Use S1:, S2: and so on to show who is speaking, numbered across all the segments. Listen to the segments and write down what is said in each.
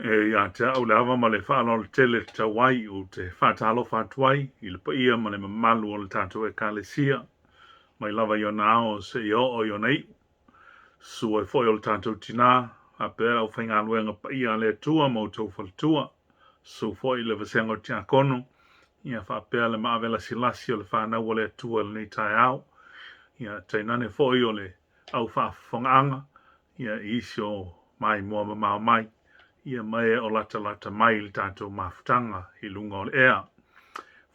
S1: ia te au le ava ma le whaano le tele te wai o te whaatalo whaatuai i le paia ma le mamalu o le tātou e kālesia mai lava i o nao se i o i o nei sua e foi o le tātou tina a pēra au whainga luenga paia le tua mo tau whalatua su foi le vasengo tia kono ia whapea le maavela silasi o le whanau o le tua le nei tai au ia tainane foi o le au whaafonganga ia isi o mai mua mamau mai ia mai o lata mai le tātou mafutanga i lunga o le ea.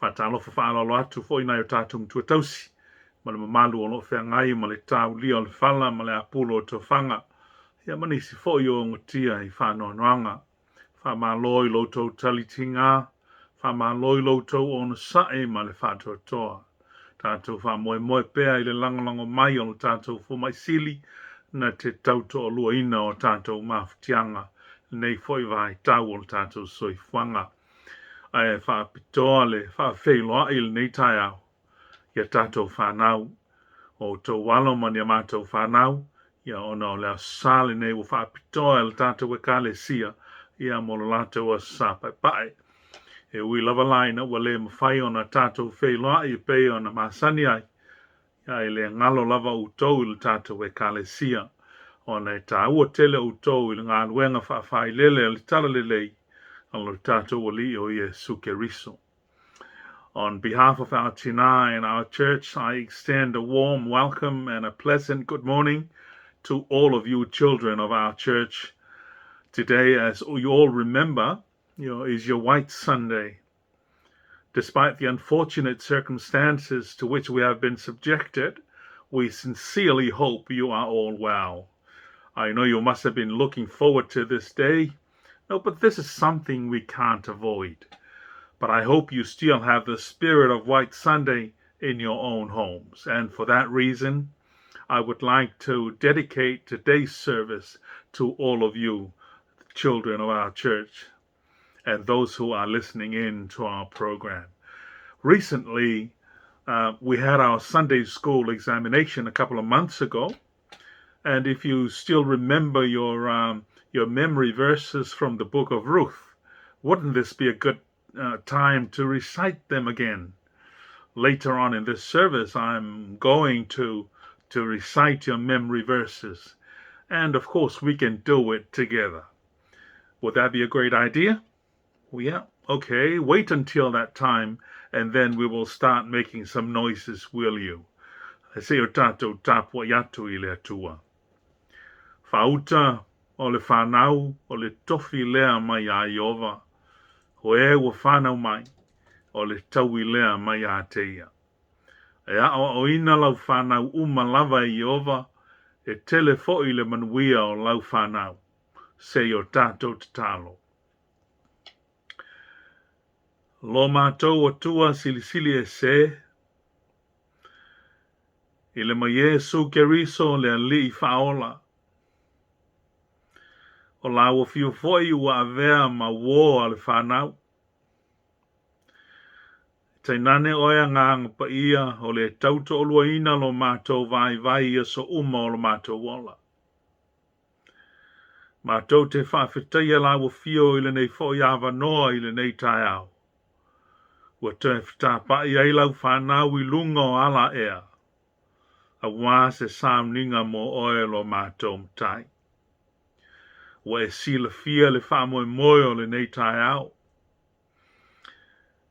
S1: Whatalo whaalolo atu fo ina o tātou mtua tausi. Ma le mamalu o lo whengai ma le tāu lia o le whala ma le apulo o tō whanga. Ia manisi fo i o ngotia i whanoanoanga. Whamaloi lotou talitinga. Whamaloi lotou o na sae ma le whātua toa. Tātou whamoe pēa i le langolango mai o le tātou fo mai sili na te tauto o lua ina o tātou mafutianga. Nei foi vai tau o tātou soifuanga. Ai faapitoa le faafeiloa i le nei tai au. Ia tātou fanau. O tō walo mani a mātou fanau. Ia ona o le Aso Sa le nei o faapitoa le tātou e kālesia. Ia mo le latou Aso Sa pai. E ui lava laina ua le mawhai ona tātou feiloa i pei ona masani ai. Ia i le ngalo lava utou i le tātou e kālesia. Ona e tā ua tele utou i le ngā luenga whaafai lele le tala lelei ala le tātou o li o Iesu Keriso. On behalf of our Tina and our church, I extend a warm welcome and a pleasant good morning to all of you children of our church. Today, as you all remember, is your White Sunday. Despite the unfortunate circumstances to which we have been subjected, we sincerely hope you are all well. I know you must have been looking forward to this day. No, but this is something we can't avoid. But I hope you still have the spirit of White Sunday in your own homes. And for that reason, I would like to dedicate today's service to all of you, children of our church, and those who are listening in to our program. Recently, we had our Sunday school examination a couple of months ago. And if you still remember your memory verses from the book of Ruth, wouldn't this be a good time to recite them again? Later on in this service, I'm going to recite your memory verses. And of course, we can do it together. Would that be a great idea? Well, yeah. Okay, wait until that time, and then we will start making some noises, will you? I say o tātou tāpua yatu I le atua. Fauta o le fanau o le tofi lea mai a Iova. Ho e ua fanau mai o le taui lea mai a teia. E o ina lau fanau uma lava I Iova e tele fo'i le manuia o lau fanau. Se o tātou tatalo. Lo mātou o tua silisili e se. I le mai Iesu Keriso le ali faola. O la ua fio foi ua avea ma wo ale whanau. Tainane oia nganga pa ia o le tauto o lua ina lo mātou vai ia so uma o lo mātou wola. Mātou te whawhitaia la ua fio I le nei foi awa noa I le nei tai au. Ua te whitapa I ai lau whanau I lunga o ala ea. A wā se Sauniga mo oe lo mātou mtai. Wa e sila fia le whamoe moe o le nei tai au.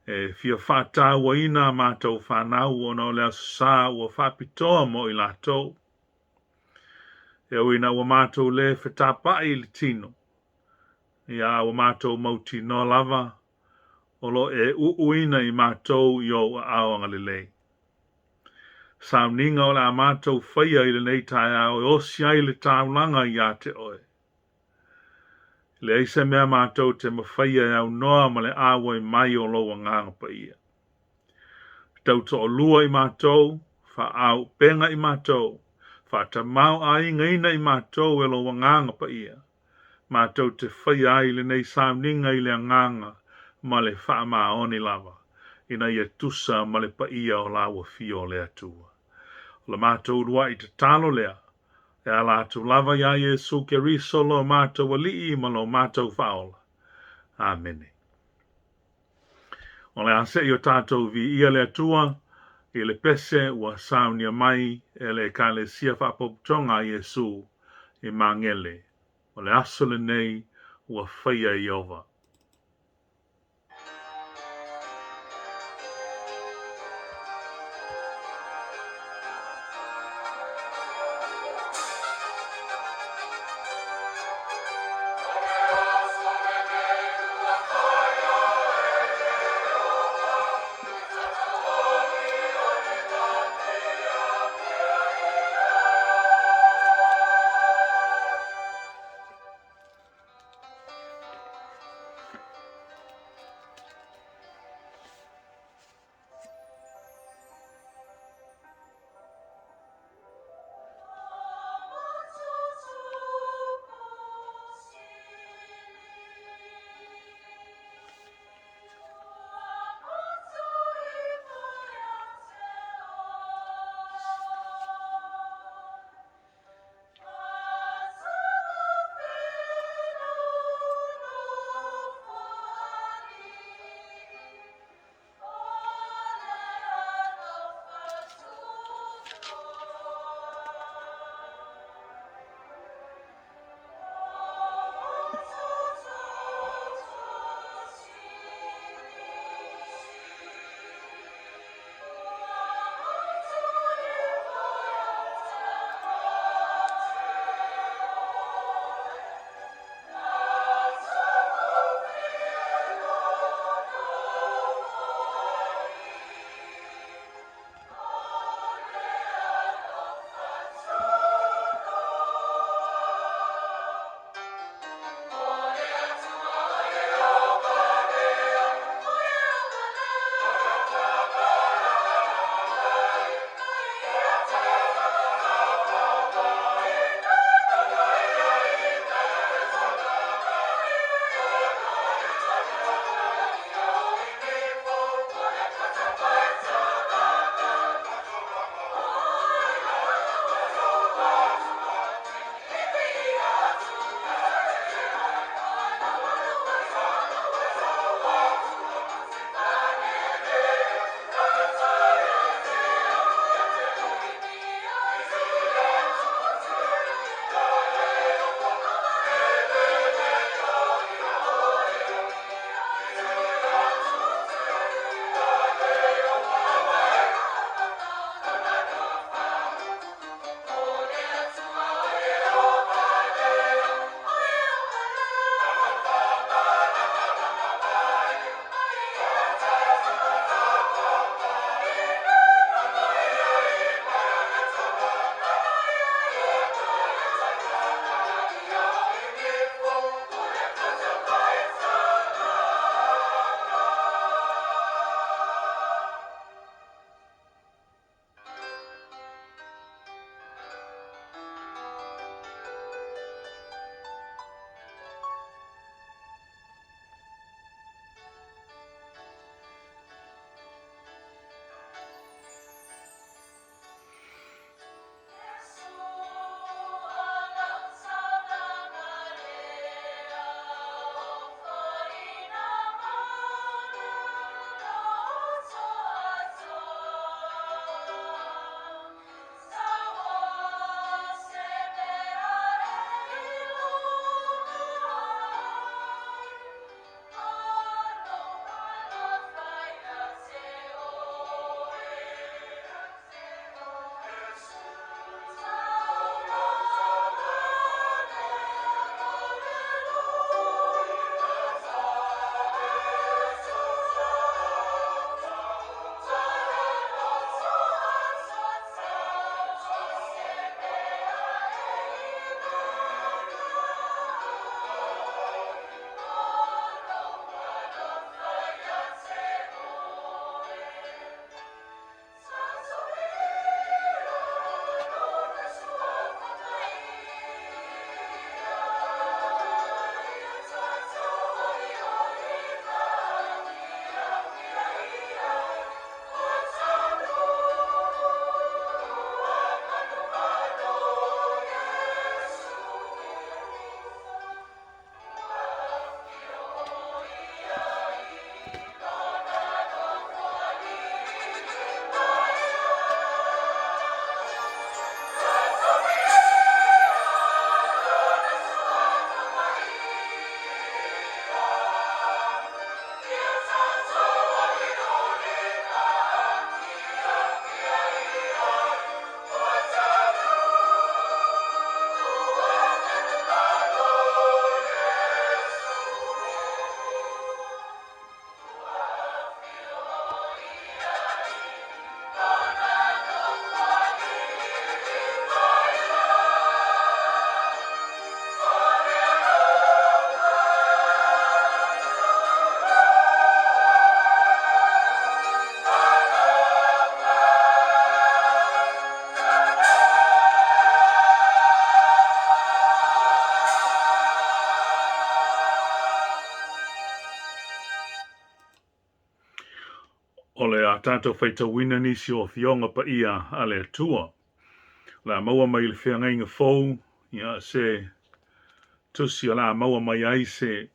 S1: E fia whata wa ina mātou whanau o na o le Aso Sa ua faapitoa mo I latou. E o ina ua mātou le whetapa I le tino. Ia ua mātou mauti no lava. O lo e uuina I mātou I o aonga le lei. Sauniga o le a mātou whaia I le nei tai au e osi ai le taulanga I a te oe. Le eise mea mātou te mawhaia au noa ma le awa I mai o loa nganga pa ia. Tauto o lua I mātou, wha au penga I mātou, wha ta mau a inga ina I mātou e loa nganga pa ia. Mātou te whaia ai le nei Sauniga I le nganga ma le wha maoni lava. Ina ia tusa ma le pa ia o lawa fio le atua. Le mātou rua I te talo lea. E ala tu lava ya Iesu Keriso lo mātou alii ma lo mātou whaola. Amene. O le ase i o tātou vi ia le atua, i le pese ua saunia mai e le ekalesia whaapoputonga a Iesu i mangele. O le aso le nei ua whaia i ova. o le a tātou whaitawina nisi o fionga pa ia a le tua. La maua mai le whianga inga fau, ia se tusi o la maua mai ai se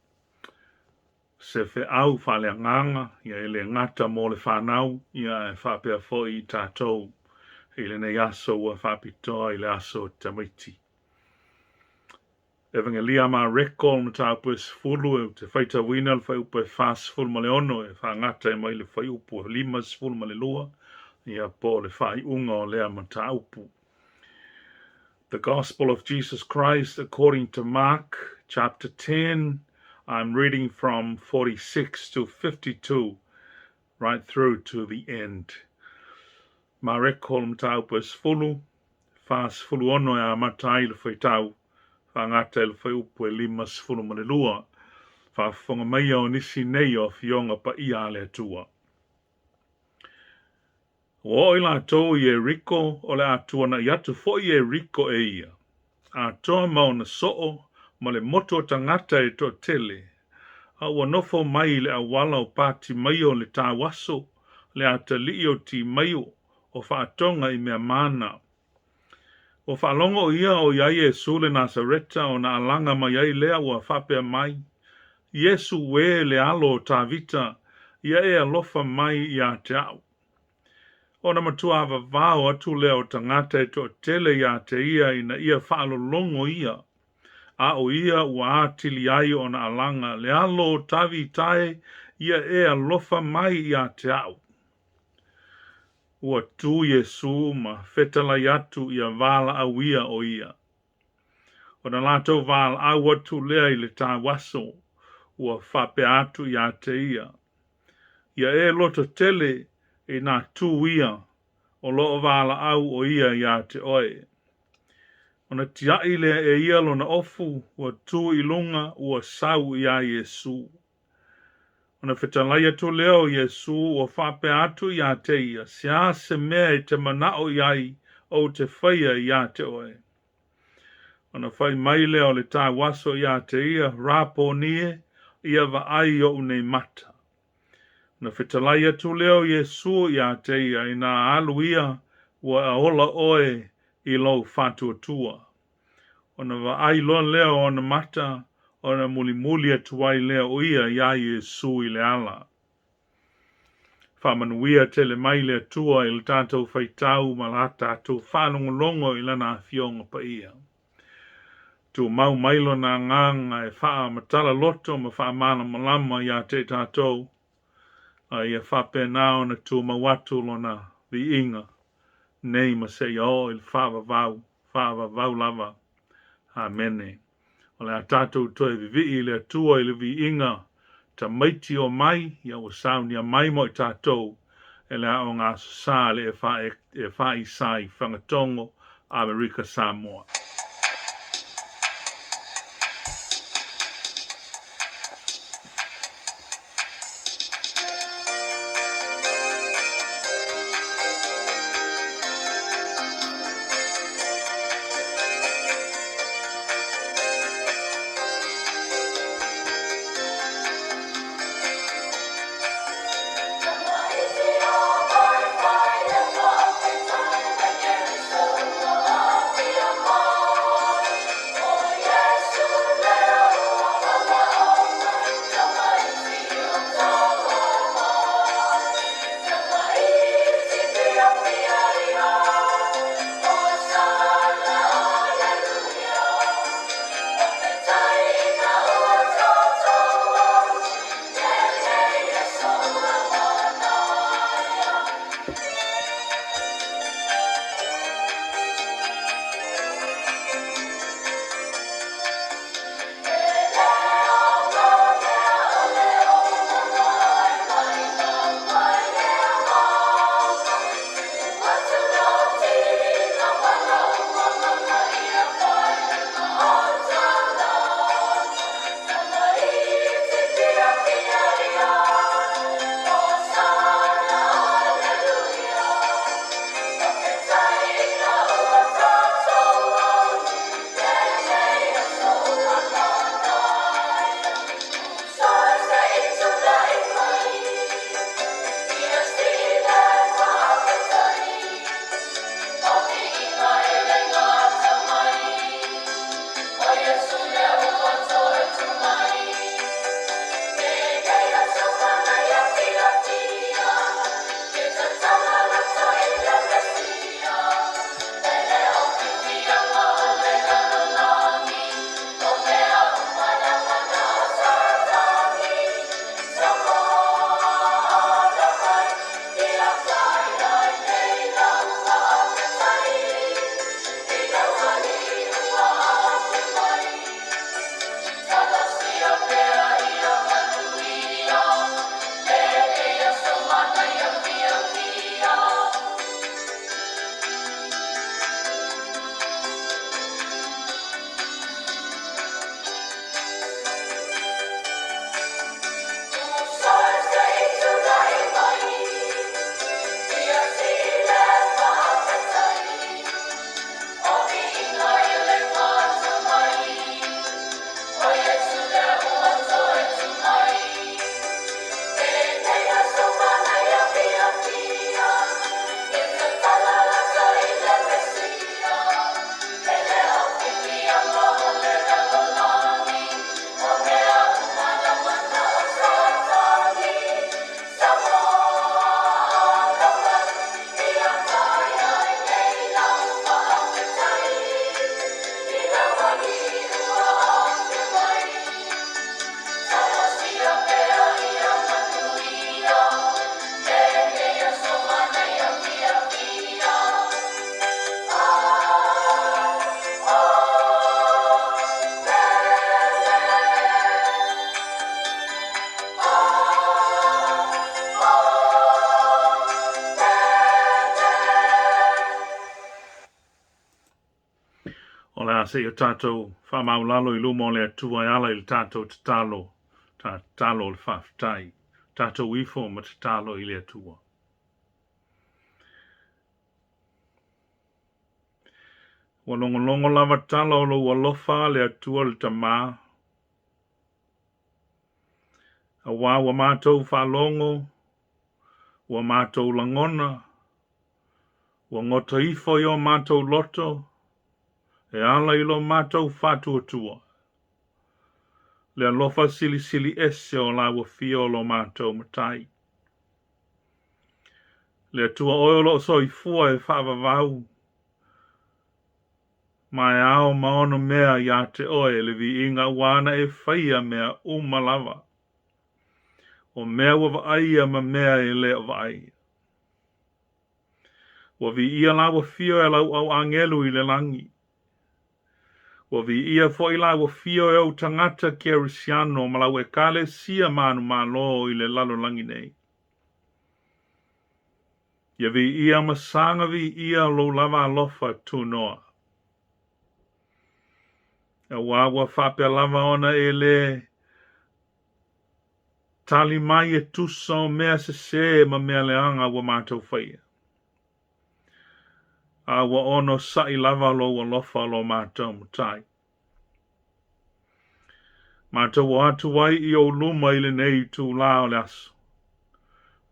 S1: whi au whale nganga, ia ele ngata mo le fanau, ia e whapea fo i tātou, ile nei aso ua faapitoa i le aso tamaiti. Evangelia ma rekol ma tāpus fulu e te whaitawina le whaiupu e whas fulu ma le ono e whangata e mai le whaiupu e limas fulu ma le lua, ia po le whaiunga o lea ma tāupu. The Gospel of Jesus Christ according to Mark chapter 10, I'm reading from 46 to 52, right through to the end. Ma rekol ma tāpus fulu, whas fulu ono e a matai le whaitau, whangata e le whaiupu e limas fulu ma le lua, whaafonga mai o nisi nei o fionga pa ia le atua. O i latou i e riko o le atua na i atu fo i e riko e ia. Atoa mau na soo ma le moto tangata e to tele. A ua nofo mai le awala o pati mai o le tāwaso, le ata li o ti mai o whaatonga i mea mana. O whaalongo ia o iai e sule Nasareta o na alanga mai ai lea ua whapea mai. Yesu we le alo tā vita, ia e alofa mai ia te au. O na matua awa vāo atu leo tangata e to tele ia te ia ina ia whaalolongo ia. A o ia ua atili ai o na alanga le alo tavi tae ia e alofa mai ia te au. Ua tu Yesu ma fetala atu ia vala au ia o ia. O na latou vala au atu lea i le tā waso, ua whape atu ia te ia. Ia e loto tele e nā tu ia, o loo vala au o ia te oe. O na tiai lea e ia lo na ofu, ua tu ilunga ua sau ia Yesu. O na whetalai atu leo Yesu ua whape atu ia te ia, sia se mea e te manao iai o te whaia ia te oe. O na whai mai leo le tā waso ia te ia, rapo nie, ia va ai o unei mata. Na whetalai atu leo Yesu ia te ia, ina alu ia, ua aola oe i lau whatuatua. O na va ai loa leo o na mata, o na muli atuai leo ia Yesu i le ala. Whamanuia te le mai le atua i le tātou whaitau ma la tātou whanongolongo i lana fionga pa ia. Tu mau mailo na nganga e wha matala loto ma wha mana malama ia te tātou. Ia whape nao na tu mawatu lo na vi inga. Nei ma se o il whaava vau lava. Amene. O le a tātou toi vivi i le atua i le vi inga. Ta maiti o mai, ia o saunia mai mo i tātou. E le a o ngā Aso Sa le e wha i sai whangatongo Amerika Samoa.
S2: Bye.
S1: se o tātou whamaulalo I lumo le atua ala I le tātou te talo, tā talo le whawhitai, tātou ifo ma te talo I le atua. Walongolongo lava talo lo walofa le atua le tamā. A wā wa mātou whalongo, wa mātou langona, wa ngota ifo I o mātou loto, e ala I lo mātou whātuatua. Le alofa sili sili ese o la wa fio lo mātou matai. Le atua oilo so I fua e whaavavau. Mai ao maono mea ia te oe le vi inga wana e whaia mea umalava. O mea wa vaia ma mea e leo vaia. Wa vi ia la wa fio e lau au angelu I le langi. Wa vi ia fo I la wa fio e au tangata kerisiano ma lau e kale sia manu malo I le lalo langi nei. Ia vi ia masanga vi ia lo lava alofa tu noa. E wawa whapea lava ona e le tali mai e tusa o mea se ma mea leanga wa mātou whaia. A wa ono sai lava lo wa lofa lo mātou matai. Mātou wa atu wai I o luma I le nei tu lao le aso.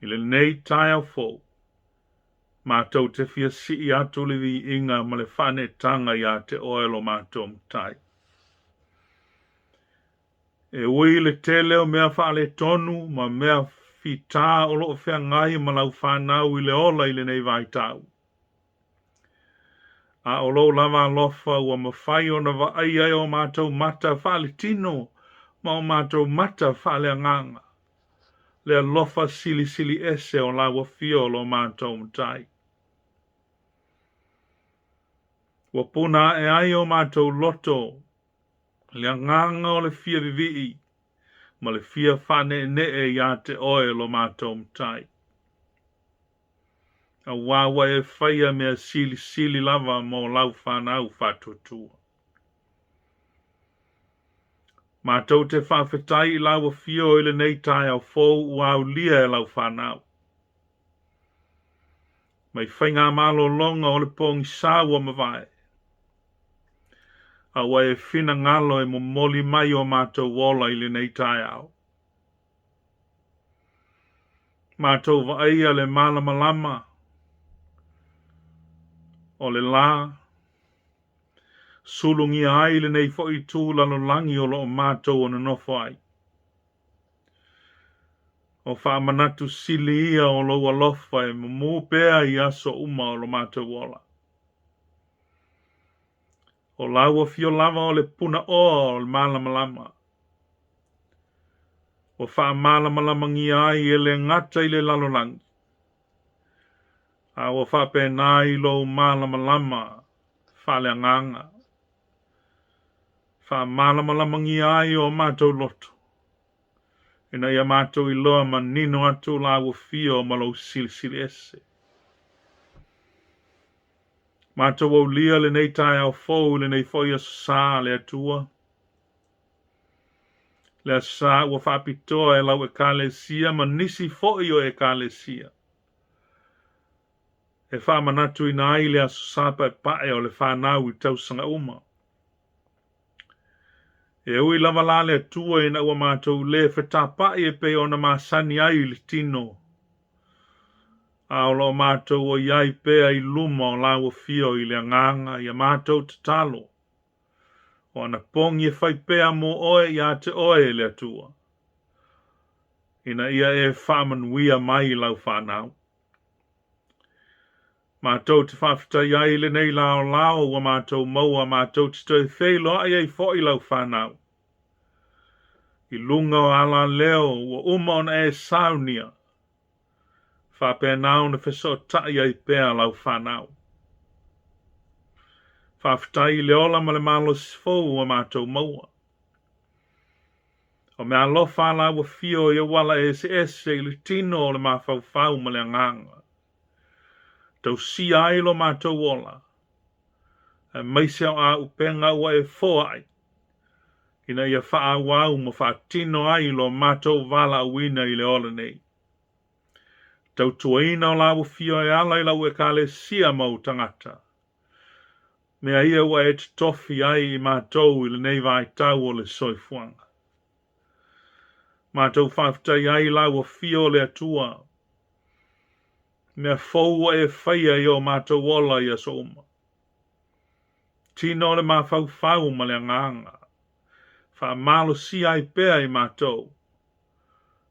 S1: I le nei tai au fo. Mātou te fia si I atu le vi inga ma le whane tanga ia te oelo mātou matai. E ui le tele o mea whaale tonu ma mea fita o loo whea ngai ma lau whanau I le ola I le nei vai tau. A o loo lava lofa ua mawhai o na vaai ai o mātou mata whaale tino ma o mātou mata whaale anganga. Le alofa sili sili ese o la wa fio lo mātou matai. Wa puna e ai o mātou loto. Le anganga o le fia vivii, ma le fia whane ne e ia te oe lo mātou matai. A wawa e whaia mea sili sili lava mo lau whanau whatutua. Mātou te whawhetai I lau fio I le nei tai au fōu wau lia e lau whanau. Mai whainga malo longa o le pōngi sāua mawai. A wa e whina ngalo e momoli mai o mātou wola I le nei tai au. Mātou vaia le malama lama. O le la. Sulungi ai le nei fo I tū lalo langi o lo mātou o na nofo ai. O whaamanatu sili ia o lo alofa e mamu pēa I aso uma o lo mātou wola. O laua fio lava o le puna o le malama lama. O wha malama lama ngi ai e le ngata I le lalolangi. A o wha pēnā I lo malama lama, wha le anganga. Wha malama lama ngi ai o mātou loto. Ina ia mātou I loa ma nino atu laua fio ma lo sili sili ese. Mātou au lia le nei tai au fōu le nei fōi Aso Sa le atua. Le Aso Sa ua faapitoa e lau e kālesia ma nisi fōi o e kālesia. E whaamanatu ina ai le Aso Sa pae o le whanau I tausanga uma. E ui lava la le atua ina ua mātou le whetapai e pe o na māsani ai le tino. A o lo mātou o iai pēa I luma o la o fio I le anganga I a mātou te talo. O ana pongi e whai pēa mo oe I a te oe le atua. Ina ia e whamanuia mai lau whanau. Mātou te whawhitai ai le nei lao lao wa mātou maua mātou te toi whelo ai ei fo I lau whanau. I lunga o ala leo wa uma ona e saunia. Whapēnau na wheso tai ai pēa lau whanau. Whawhitai le ola ma le malo sifou wa mātou maua. O mea lofa la wa fio I wala ese I le tino o le mawhauwhau ma le anganga. Tau si ai lo mātou ola. mai se a upenga wa e foai. Ina ia faa wau mo faa tino ai lo matou vala wina i le ola nei. Tau tuaina o lawa fio e ala i lau e kale sia mau tangata. Mea ia wa e tofi ai i matou i le nei vai tau o le soifuanga. Matou whaftai ai lawa fio le atua. Mea fau e whaia i o matou ola i aso uma. Tino le mawhau fau ma le anganga. Wha malo si ai pea i matou.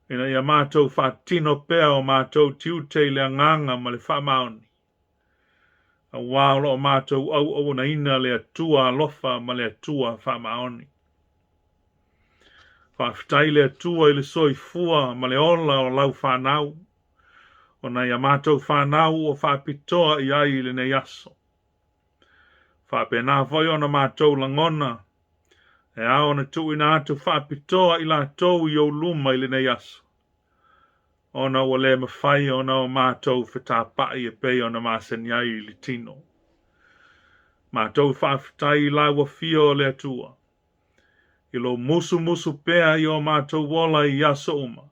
S1: Ina ia matou wha tino pea o matou tiute le anganga ma le wha maoni. A wālo o matou au na ina le atua alofa ma le atua wha maoni. Whaftai le atua i le soifua ma le ola o lau fanau. O na ia matou fanau o faapitoa i ai le nei aso. Whapena foi ona matou langona. E ao na tuina atu faapitoa i latou i o luma i le nei aso. Ona o le mawhai ona o matou whetapai e pei ona maseniai i li tino. Matou whaftai lawa fio le atua. I lo musu pea i o matou wola i aso uma.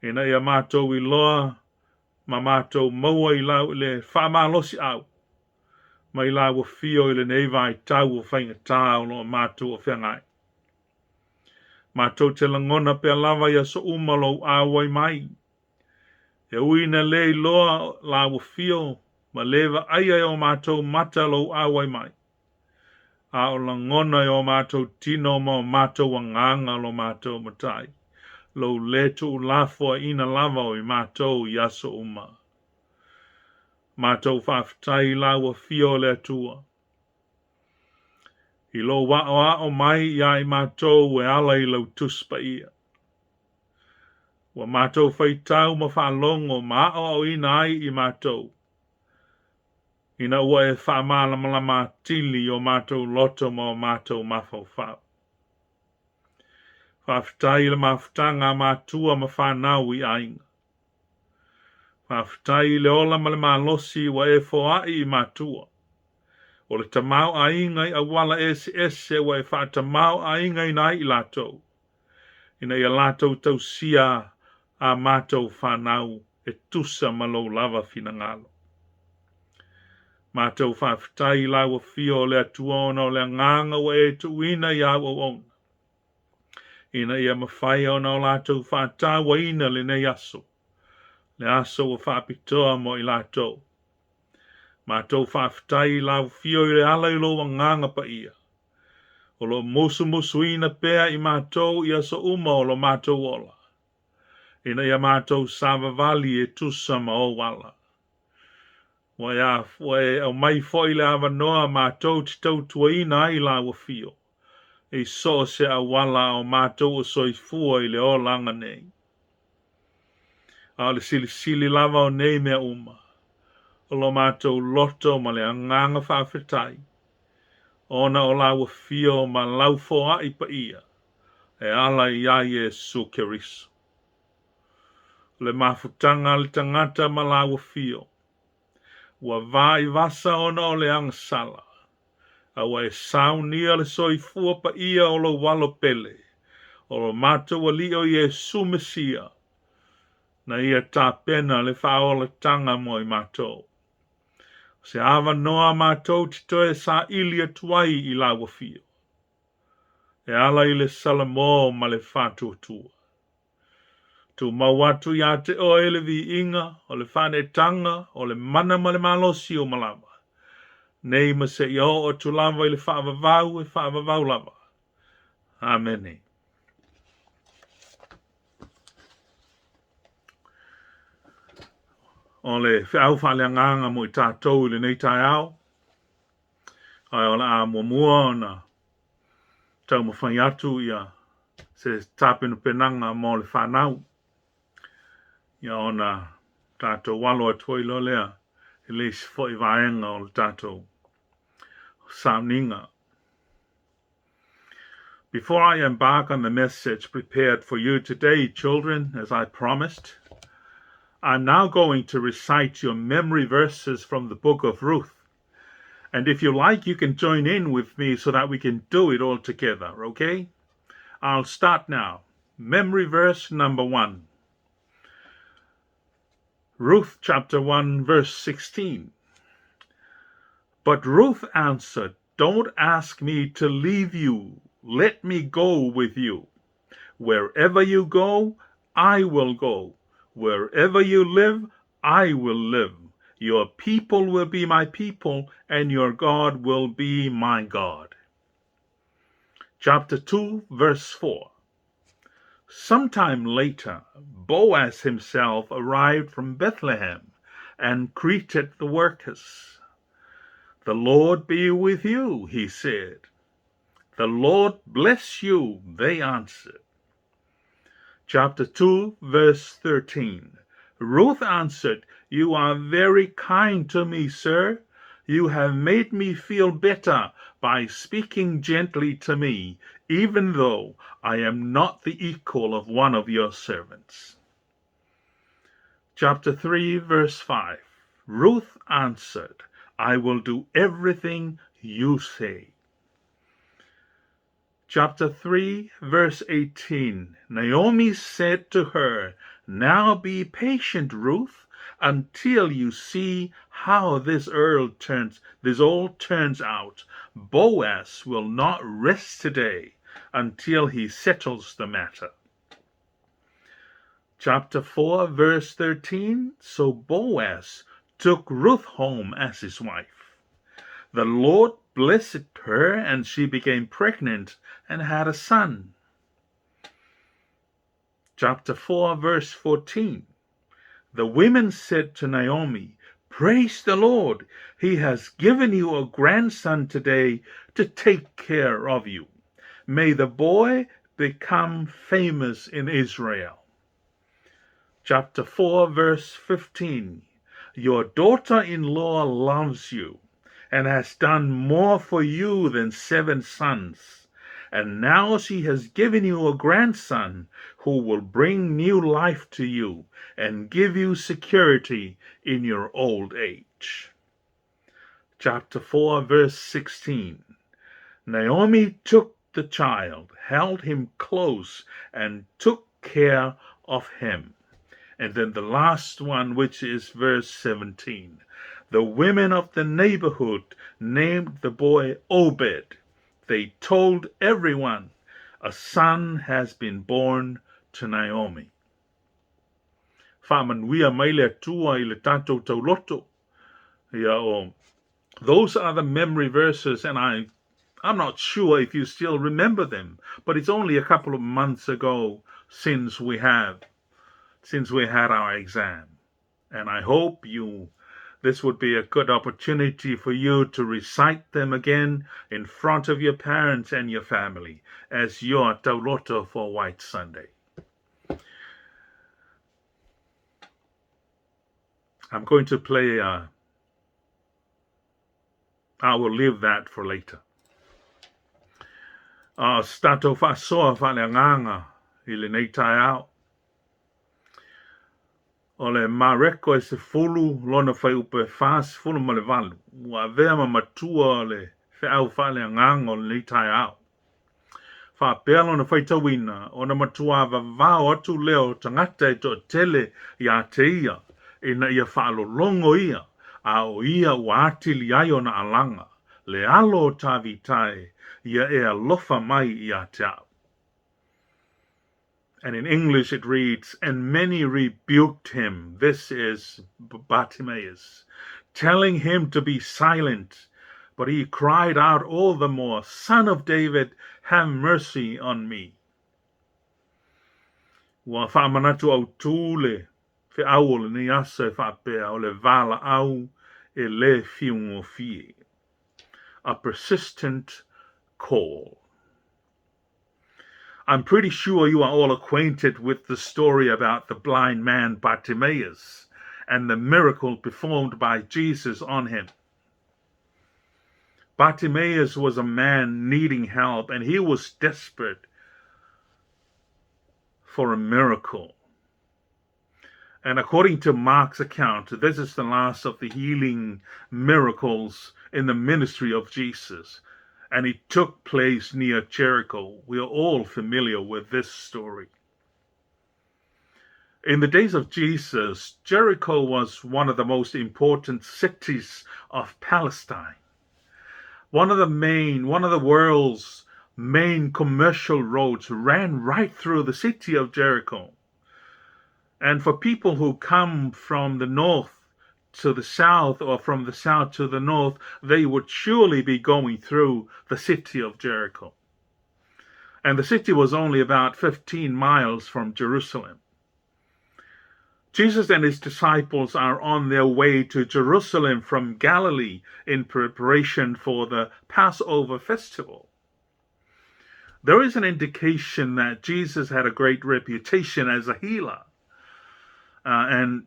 S1: Ina ia matou i loa, ma matou maua i lau le whamalosi au. Ma i lawa fio i le neivai tau o whainga tāo no matou o whengai. Matou te langona pea lava i aso uma lo awai mai. E uina le loa lawa fio, ma lewa aia o matou mata lo awai mai. A o langona o matou tino ma matou wanganga lo matou matai. Lo letu lafo ina lava o i matou i aso uma. Matou whaftai lawa fio le atua. I lo wa o mai ia i matou e ala i lau tuspa ia. Wa matou whaitau ma whalongo ma o ina ai i matou. Ina ua e whamalama tili o matou loto ma o matou mafau whau. Whaftai le mawhtanga matua ma fanau i ainga. Whaftai le ola ma le malosi wa e foai i matua. O le tamau a inga i awala ese wa e wha tamau a inga i nai i latou. Ina i a latou tau sia a matou fanau e tusa ma lo lava fina ngalo. Matou whaftai lawa fio le atuona o le nganga wa e tuina i awa ona. Ina i a mawhai o na o latou whatawa ina le nei aso. Le aso wa faapitoa mo i latou. Matou whaftai lau fio i le ala i lo nganga pa ia. O lo musu ina pea i matou i aso uma o lo matou ola. Ina ia matou savavali e tusa ma o wala. Wa e au mai foi le ava noa matou titau tuaina ai lau fio. E so se a wala o matou o soifua i le o langa nei. A le sili lava o nei mea uma. O lo matou loto ma le anganga whawhetai. Ona o lau fio ma lau foa i pa ia. E ala i a Yesu Keriso. Le mafutanga le tangata ma lau fio. Wa vai vasa ona o le angsala. A wa e saunia le soifua pa ia o lo walo pele. O lo matou wa li o Yesu Mesia. Na ia tā pena le whaola tanga mo i matou. Se ava noa matou titoe sa ilia tuai i lawa fio. E ala i le salamo ma le whātua. Tu mawatu ia te o ele vi inga, o le whane tanga, o le mana ma le malosi o malama. Nei ma se ia o tu lava i le whaavavau e whaavavau lava. Amene. O le whiau whale nganga mo i tātou i le nei tai au. Ai o la a mua na tau ma whai atu ia se tāpenu penanga mo le whanau. Ia o na tātou walo atua i lo lea e leisi fo i vaenga o le tātou Sauniga. Before I embark on the message prepared for you today, children, as I promised, I'm now going to recite your memory verses from the book of Ruth. And if you like, you can join in with me so that we can do it all together, okay? I'll start now. Memory verse number 1. Ruth chapter 1 verse 16. But Ruth answered, "Don't ask me to leave you. Let me go with you. Wherever you go, I will go. Wherever you live, I will live. Your people will be my people, and your God will be my God." Chapter 2, verse 4. Sometime later, Boaz himself arrived from Bethlehem and greeted the workers. "The Lord be with you," he said. "The Lord bless you," they answered. Chapter 2, verse 13. Ruth answered, "You are very kind to me, sir. You have made me feel better by speaking gently to me, even though I am not the equal of one of your servants." Chapter 3, verse 5. Ruth answered, "I will do everything you say." Chapter 3, verse 18. Naomi said to her, "Now be patient, Ruth, until you see how this all turns out. Boaz will not rest today until he settles the matter." Chapter 4, verse 13. So Boaz took Ruth home as his wife. The Lord blessed her, and she became pregnant and had a son. Chapter 4, verse 14. The women said to Naomi, "Praise the Lord, he has given you a grandson today to take care of you. May the boy become famous in Israel." Chapter 4, verse 15. Your daughter-in-law loves you and has done more for you than 7 sons. And now she has given you a grandson who will bring new life to you and give you security in your old age. Chapter 4, verse 16. Naomi took the child, held him close, and took care of him. And then the last one, which is verse 17. The women of the neighborhood named the boy Obed. They told everyone, "A son has been born to Naomi." Whamanuia mai le atua I le tatou tauloto. Those are the memory verses, and I'm not sure if you still remember them, but it's only a couple of months ago since we had our exam. And I hope this would be a good opportunity for you to recite them again in front of your parents and your family as your tauloto for White Sunday. I'm going to play, I will leave that for later. Stato fasoa faleanganga ili nei tai au. O le mareko e se fulu lona fai upe fas fulu ma le valu. Ua vea ma matua le fe au fale ngang o le tai au. Fa pea lona fai tawina o na matua vavao atu leo tangata e to tele ia te ia. E na ia faalo longo ia. A o ia ua atili ai o na alanga. Le alo tavi tai ia e alofa mai ia te au. And in English it reads, "And many rebuked him," this is Bartimaeus, "telling him to be silent. But he cried out all the more, 'Son of David, have mercy on me.'" Wa whaamanatu au tūle, fe au le ni asa e whaapea o le vala au e le fiungo fie. A persistent call. I'm pretty sure you are all acquainted with the story about the blind man Bartimaeus and the miracle performed by Jesus on him. Bartimaeus was a man needing help, and he was desperate for a miracle. And according to Mark's account, this is the last of the healing miracles in the ministry of Jesus. And it took place near Jericho. We are all familiar with this story. In the days of Jesus, Jericho was one of the most important cities of Palestine. One of the world's main commercial roads ran right through the city of Jericho. And for people who come from the north to the south or from the south to the north, they would surely be going through the city of Jericho. And the city was only about 15 miles from Jerusalem. Jesus and his disciples are on their way to Jerusalem from Galilee in preparation for the Passover festival. There is an indication that Jesus had a great reputation as a healer. And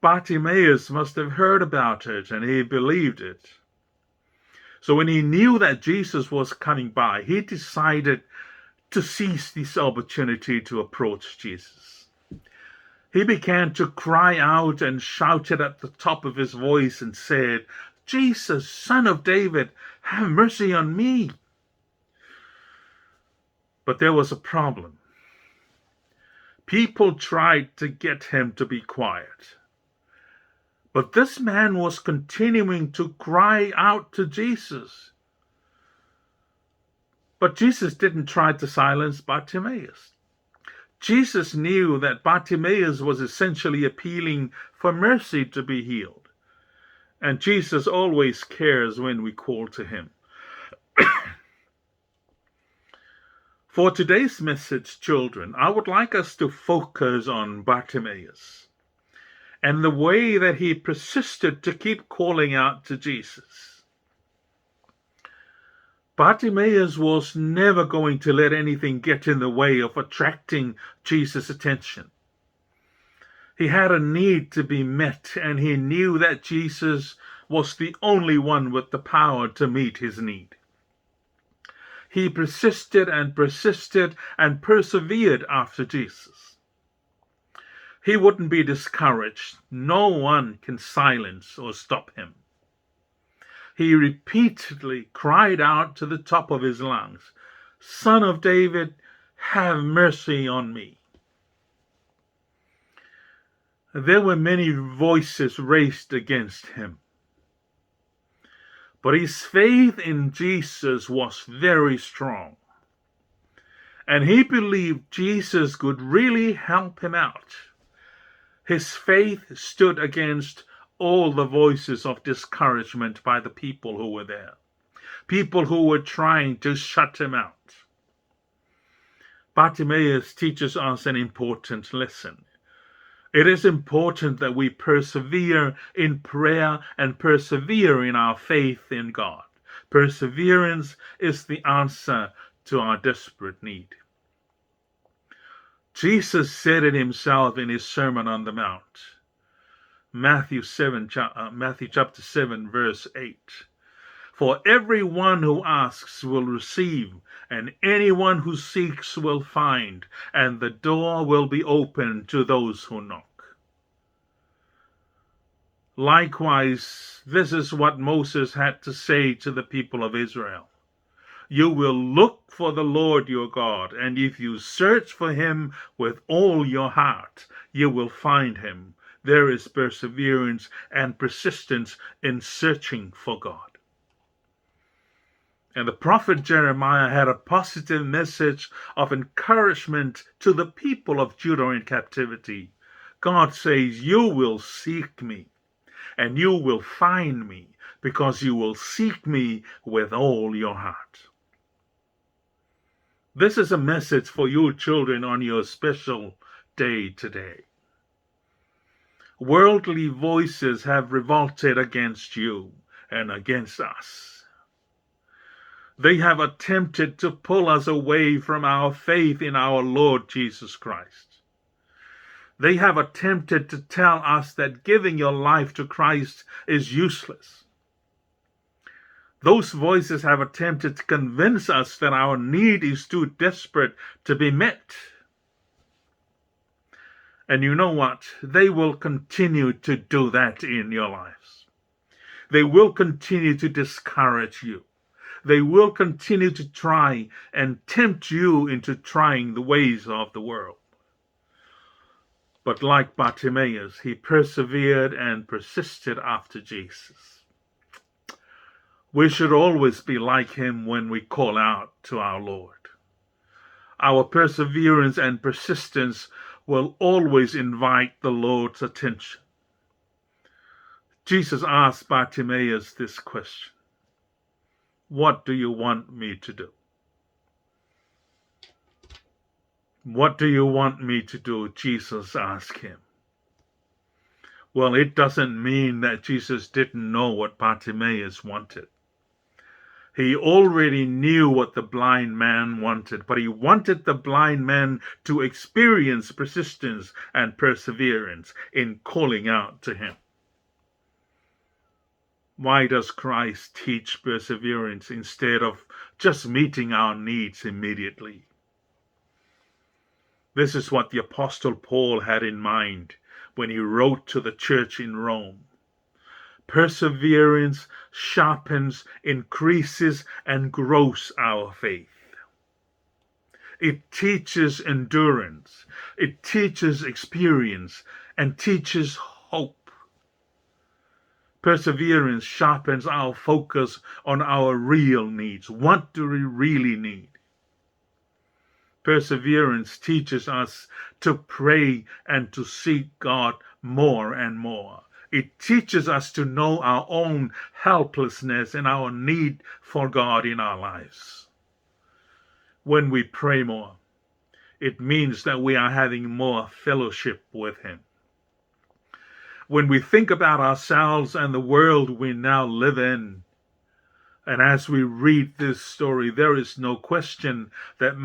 S1: Bartimaeus must have heard about it and he believed it. So when he knew that Jesus was coming by, he decided to seize this opportunity to approach Jesus. He began to cry out and shouted at the top of his voice and said, "Jesus, Son of David, have mercy on me." But there was a problem. People tried to get him to be quiet. But this man was continuing to cry out to Jesus. But Jesus didn't try to silence Bartimaeus. Jesus knew that Bartimaeus was essentially appealing for mercy to be healed. And Jesus always cares when we call to him. For today's message, children, I would like us to focus on Bartimaeus and the way that he persisted to keep calling out to Jesus. Bartimaeus was never going to let anything get in the way of attracting Jesus' attention. He had a need to be met, and he knew that Jesus was the only one with the power to meet his need. He persisted and persisted and persevered after Jesus. He wouldn't be discouraged. No one can silence or stop him. He repeatedly cried out to the top of his lungs, "Son of David, have mercy on me." There were many voices raised against him. But his faith in Jesus was very strong. And he believed Jesus could really help him out. His faith stood against all the voices of discouragement by the people who were there. People who were trying to shut him out. Bartimaeus teaches us an important lesson. It is important that we persevere in prayer and persevere in our faith in God. Perseverance is the answer to our desperate need. Jesus said it himself in his Sermon on the Mount. Matthew chapter 7, verse 8. For everyone who asks will receive, and anyone who seeks will find, and the door will be open to those who knock. Likewise, this is what Moses had to say to the people of Israel. You will look for the Lord your God, and if you search for him with all your heart, you will find him. There is perseverance and persistence in searching for God. And the prophet Jeremiah had a positive message of encouragement to the people of Judah in captivity. God says, you will seek me, and you will find me, because you will seek me with all your heart. This is a message for you children on your special day today. Worldly voices have revolted against you and against us. They have attempted to pull us away from our faith in our Lord Jesus Christ. They have attempted to tell us that giving your life to Christ is useless. Those voices have attempted to convince us that our need is too desperate to be met. And you know what? They will continue to do that in your lives. They will continue to discourage you. They will continue to try and tempt you into trying the ways of the world. But like Bartimaeus, he persevered and persisted after Jesus. We should always be like him when we call out to our Lord. Our perseverance and persistence will always invite the Lord's attention. Jesus asked Bartimaeus this question: what do you want me to do? What do you want me to do? Jesus asked him. Well, it doesn't mean that Jesus didn't know what Bartimaeus wanted. He already knew what the blind man wanted, but he wanted the blind man to experience persistence and perseverance in calling out to him. Why does Christ teach perseverance instead of just meeting our needs immediately? This is what the Apostle Paul had in mind when he wrote to the church in Rome. Perseverance sharpens, increases, and grows our faith. It teaches endurance, it teaches experience, and teaches hope. Perseverance sharpens our focus on our real needs. What do we really need? Perseverance teaches us to pray and to seek God more and more. It teaches us to know our own helplessness and our need for God in our lives. When we pray more, it means that we are having more fellowship with Him. When we think about ourselves and the world we now live in, and as we read this story, there is no question that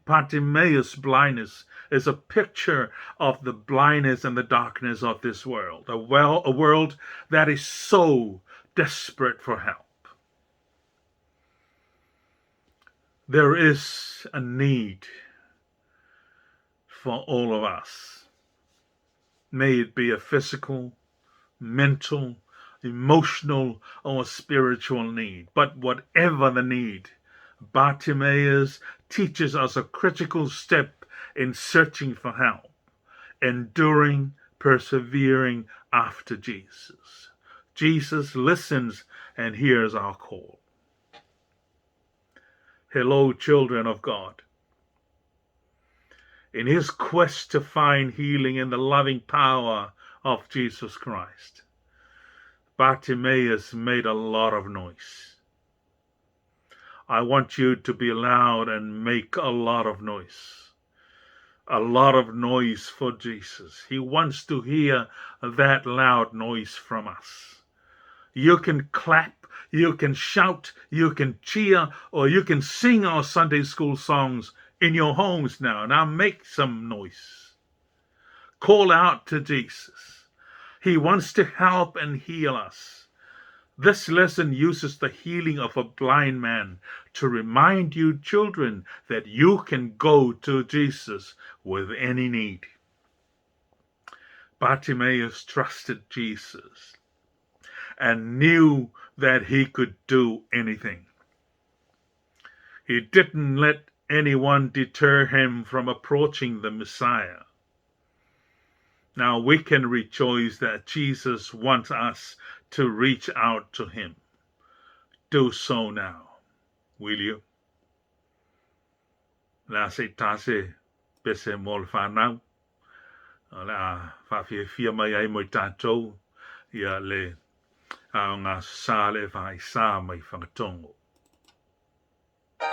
S1: Bartimaeus' blindness is a picture of the blindness and the darkness of this world, a world that is so desperate for help. There is a need for all of us. May it be a physical, mental, emotional, or spiritual need. But whatever the need, Bartimaeus teaches us a critical step in searching for help, enduring, persevering after Jesus. Jesus listens and hears our call. Hello, children of God. In his quest to find healing in the loving power of Jesus Christ, Bartimaeus made a lot of noise. I want you to be loud and make a lot of noise. A lot of noise for Jesus. He wants to hear that loud noise from us. You can clap, you can shout, you can cheer, or you can sing our Sunday school songs in your homes now. Now make some noise. Call out to Jesus. He wants to help and heal us. This lesson uses the healing of a blind man to remind you, children, that you can go to Jesus with any need. Bartimaeus trusted Jesus and knew that he could do anything. He didn't let anyone deter him from approaching the Messiah. Now we can rejoice that Jesus wants us to reach out to him. Do so now, will you? La se tase pese mol fanau. La fafia mai ai mo tatou ia le a ngā sa le vai sa mai whangatongo.
S2: The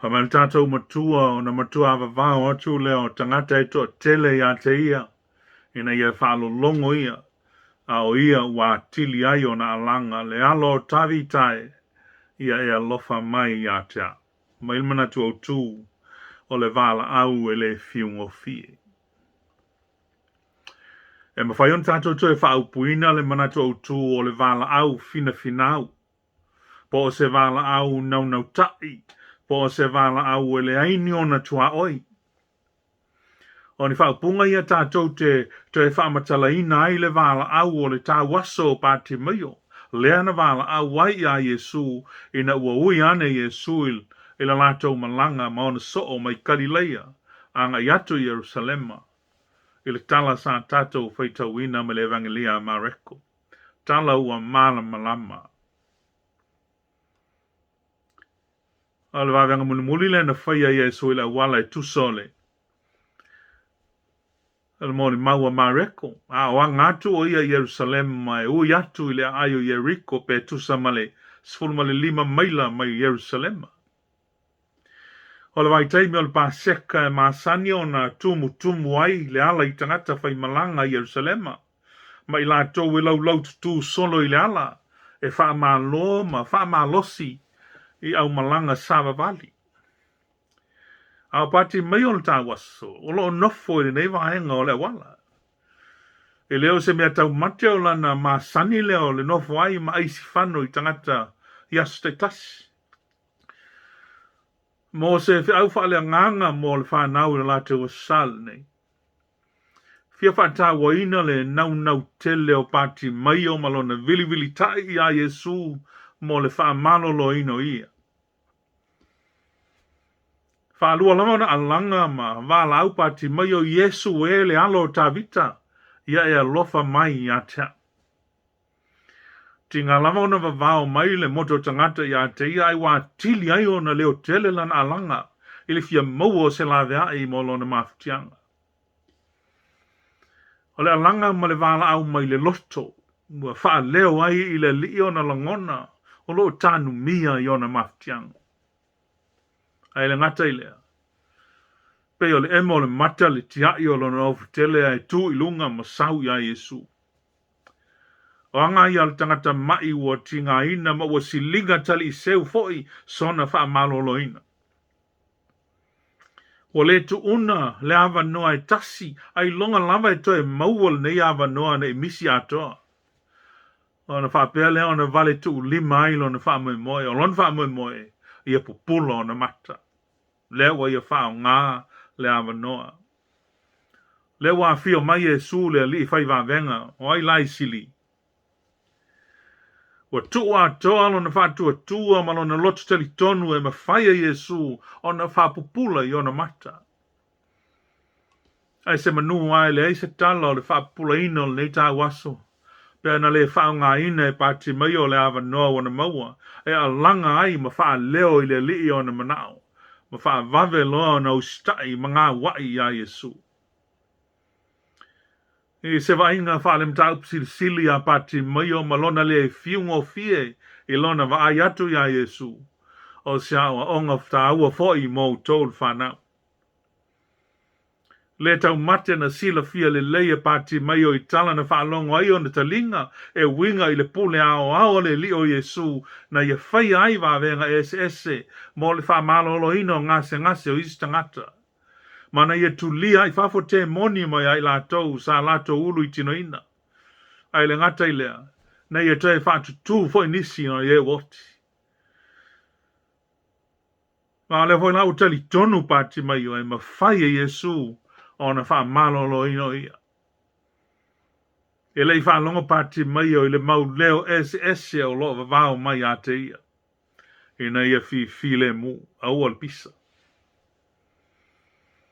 S1: Hamal tātou matua o na matua avavao atu leo tangata e toa tele ia te ia. Ina ia whaalolongo ia. A o ia wa tili ai o na alanga le alo tavi tae. Ia e alofa mai ia tea. Mailmana tu o tū o le vala au e le fiungo fie. E mawhaion tātou to e whaupuina le manatu o tū o le vala au fina finau. Po o se vala au nau nau tai. Po o se vala au e le aini o na tua oi. O ni whaupunga ia tātou te e whaamatalaina ai le vala au o le tā waso pāti maio. Lea na vala au wai a Yesu ina ua ui ane Yesu i la lātou malanga ma ona soo mai Kalileia anga iatu Yerusalema. I le tala sa tātou whaitauina me le evangelia a Mareko. Tala ua mala malama. O le wawanga muli le na whaia Yesu i la wala e tusole. Le mori maua Mareko. A o ngatu o ia Yerusalema e ui atu i le ayo Yeriko pe tusa male sfulu male 5 maila mai Yerusalema. O le waitai me o le paseka e masani o na tumu ai le ala i tangata whai malanga i Yerusalema. Ma i lātou e lau tu solo i le ala e whaamalo ma whaamalosi i au malanga Sava Valley. A pati mai o le tāwaso, o lo nofo i nei vaenga o le wala. E leo se mea tau mate o lana masani leo le nofo ai ma aisi whano i tangata iaste tasi. Mo se au whaale nganga mo le whanau i latou sal nei. Fia whata waina le nau tele o pati mai o malona vili tai a Yesu mo le whaamalolo ino ia. Whaalua lama na alanga ma wala au pati mai o Yesu e le alo tavita ia e alofa mai ia tea. Tinga lama ona vavao mai le moto tangata ia te ia ai wa tili ai ona leo tele lan alanga ili fia maua se la vea i molo na mafutianga. O le alanga ma le wala au mai le loto, mua wha leo ai i le li ona langona, o lo tanu mia i ona mafutianga. Ai le ngata i lea. Pe o le emo le mata le tiai o lona ofu tele ai tu ilunga ma sau ia Yesu. O anga ia le tangata mai ua tinga ina ma ua silinga tali i seu foi sona wha malolo ina. O le tu una le ava noa e tasi, ai longa lava e toe mauol nei ava noa ne misi atoa. O na whapea lea o na vale tu 5 ai lo na wha moe, o lon wha moe, ia pupulo o na mata. Lea wa ia wha o ngā le ava noa. Lea wa fio mai e su le li whai venga, o ai lai sili. Wa tua atoa lo na wha tua ma lo na lotu tali tonu e ma whaia Yesu o na wha pupula i o na mata. Ai se manu ai le eise tala o le wha pupula ino le nei tā waso. Pea na le wha ngā ina e pati mai o le ava noa o na maua. E a langa ai ma wha leo i le li o na manao. Ma wha vave loa o na ustai ma ngā wai a Yesu. E se vainga wha le mta upsili a pati mai o malona le fiungo fie i lona wa ai atu ia Yesu. O se awa onga fta aua foi mo tol fanau. Le tau mate na sila fia le leia pati mai o i tala na whaalongo ai o na talinga e winga i le pule ao le li o Yesu na ia whai ai wa venga ese mo le whaamalolo ino ngase o isi tangata. Mana ia tulia i whafo te moni mai ai latou sa latou ulu i tino ina. Ai le ngata i lea. Na ia toe whatu tū fo inisi no ie woti. Ma le hoi lau tali tonu pati mai o e ma whai e Yesu o na wha malolo ino ia. E lei wha longo pati mai o i le mau leo ese o lo vavao mai a te ia. E na ia fi le mu au al pisa.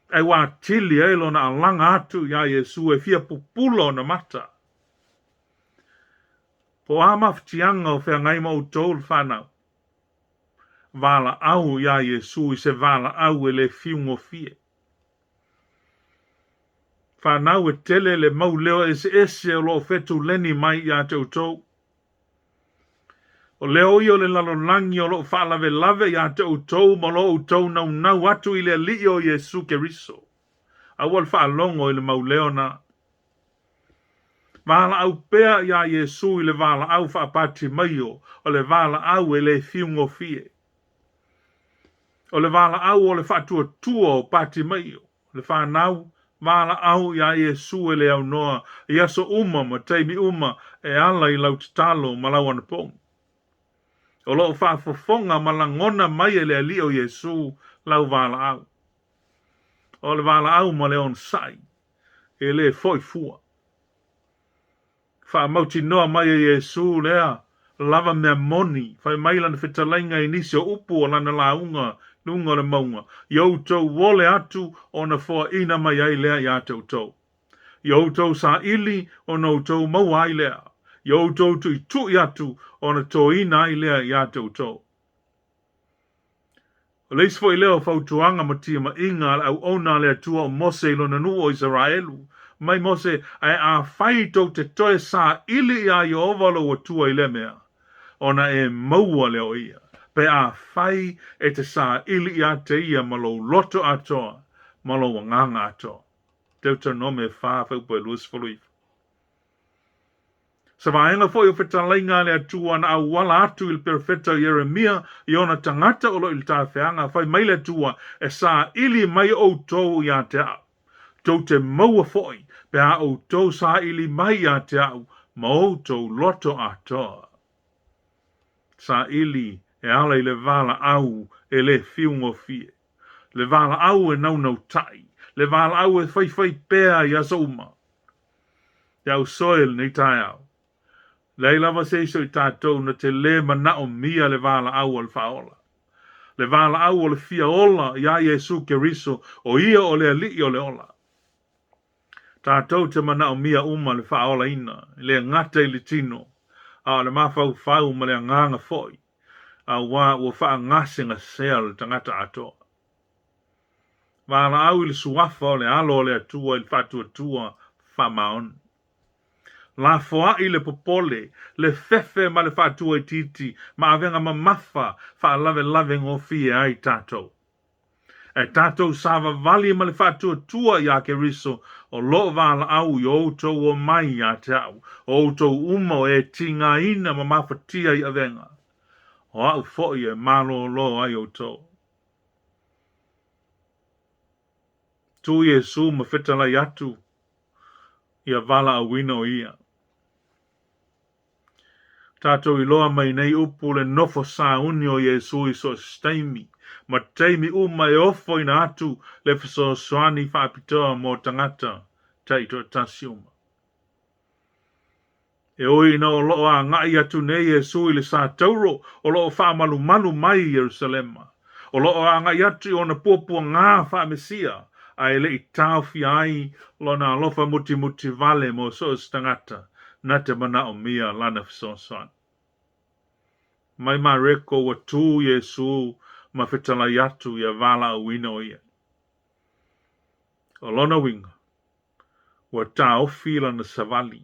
S1: Ai wā tili e lo na alanga atu ia Yesu e fia pupulo na mata. Po a maftianga o whea ngai mau tōl whanau. Vala au ia Yesu i se vala au e le fiungo fie. Whanau e tele le mau leo ese o lo fetu leni mai ia te utou. O leo i o le lalonagi o loo fa'alavelave iā te outou ma lo outou naunau atu i le ali'i o Iesu Keriso. Aua le fa'alogo i le mauleo na. Vala'au pea iā Iesu i le vala'au fa'apatimaio o le vala'au e le fiugofie. O le vala'au o le fa'atuatua o patimaio, le fanau vala'au iā Iesu e le aunoa i aso uma ma taimi uma e ala i lau tatalo ma lau anapong. O loo fa'afofonga ma langona mai e le ali'i o Iesu lau vala'au. O le vala'au ma le onsai e le foifua. Whaamauti noa mai e Iesu lea, lava mea moni, whai mai lana whetalainga i nisi o upu o lana launga, nunga le maunga. Ioutou wole atu o na fua ina mai ai lea i atoutou. Ioutou sa ili o na outou mau ai lea. Ioutou tu i atu o na to ina ai lea i atoutou. O leis fo i leo fautuanga matia ma inga au ona lea tua o Mose ilo na nuo Israelu. Mai Mose ai a whai tau te toe sa ili a Jehova lo tua i le mea. Ona e maua leo ia. Pe a whai e te sa ili a te ia ma lo loto atoa, ma lo wanganga atoa. Deuteronome 5:2. Sa vaenga foi o whetalainga le atua na au wala atu il perfeta Jeremia i ona tangata o lo il tawhianga whai mai le atua e sa ili mai o tau i a te au. Tau te maua foi pe a o tau sa ili mai a te au ma o tau loto atoa. Sa ili e ala i le vala au e le fiungo fie. Le vala au e nau tai. Le vala au e whai pea i aso uma. Te au soil nei tai au. Lei lava se iso i tātou na te le manao mia le vala au al faola. Le vala au o le fia ola ia Iesu Keriso o ia o le ali'i o le ola. Tātou te manao mia uma le faola ina, le ngata i le tino, a le mafau ma le nganga foi, a wa faa ngase nga sea le tangata atoa. Vala au i le suafa o le alo o le atua i le fatuatua famaon. La foa i le popole, le fefe ma le fatua i titi, ma avenga ma mafa fa lave ngofi ai tātou. E tātou sava vali ma le fatuatua i a Keriso, o lo vala au i outou o mai a te au, o outou uma o e tinga ina ma mafatia i avenga. O au foi e malo lo ai outou. Tu Iesu ma fetala i atu, ia vala a wino ia. Tātou i loa mai nei upu le nofo sa uni o Iesu i so staimi, ma teimi uma e ofo ina atu le fiso soani faapitoa mo tangata taito tasiuma. E oi na o loo a ngai atu nei Iesu i le sa tauro o loo faa malu mai Jerusalema. O loo a ngai atu o na puapua ngā faa mesia a ele i tau fiai lo na alofa muti vale mo so tangata. Na te mana o mia lana fisosoan. Mai ma reko wa tu Iesu ma fetala yatu ia vala o wino ia. O lona winga, wa ta ofila na savali.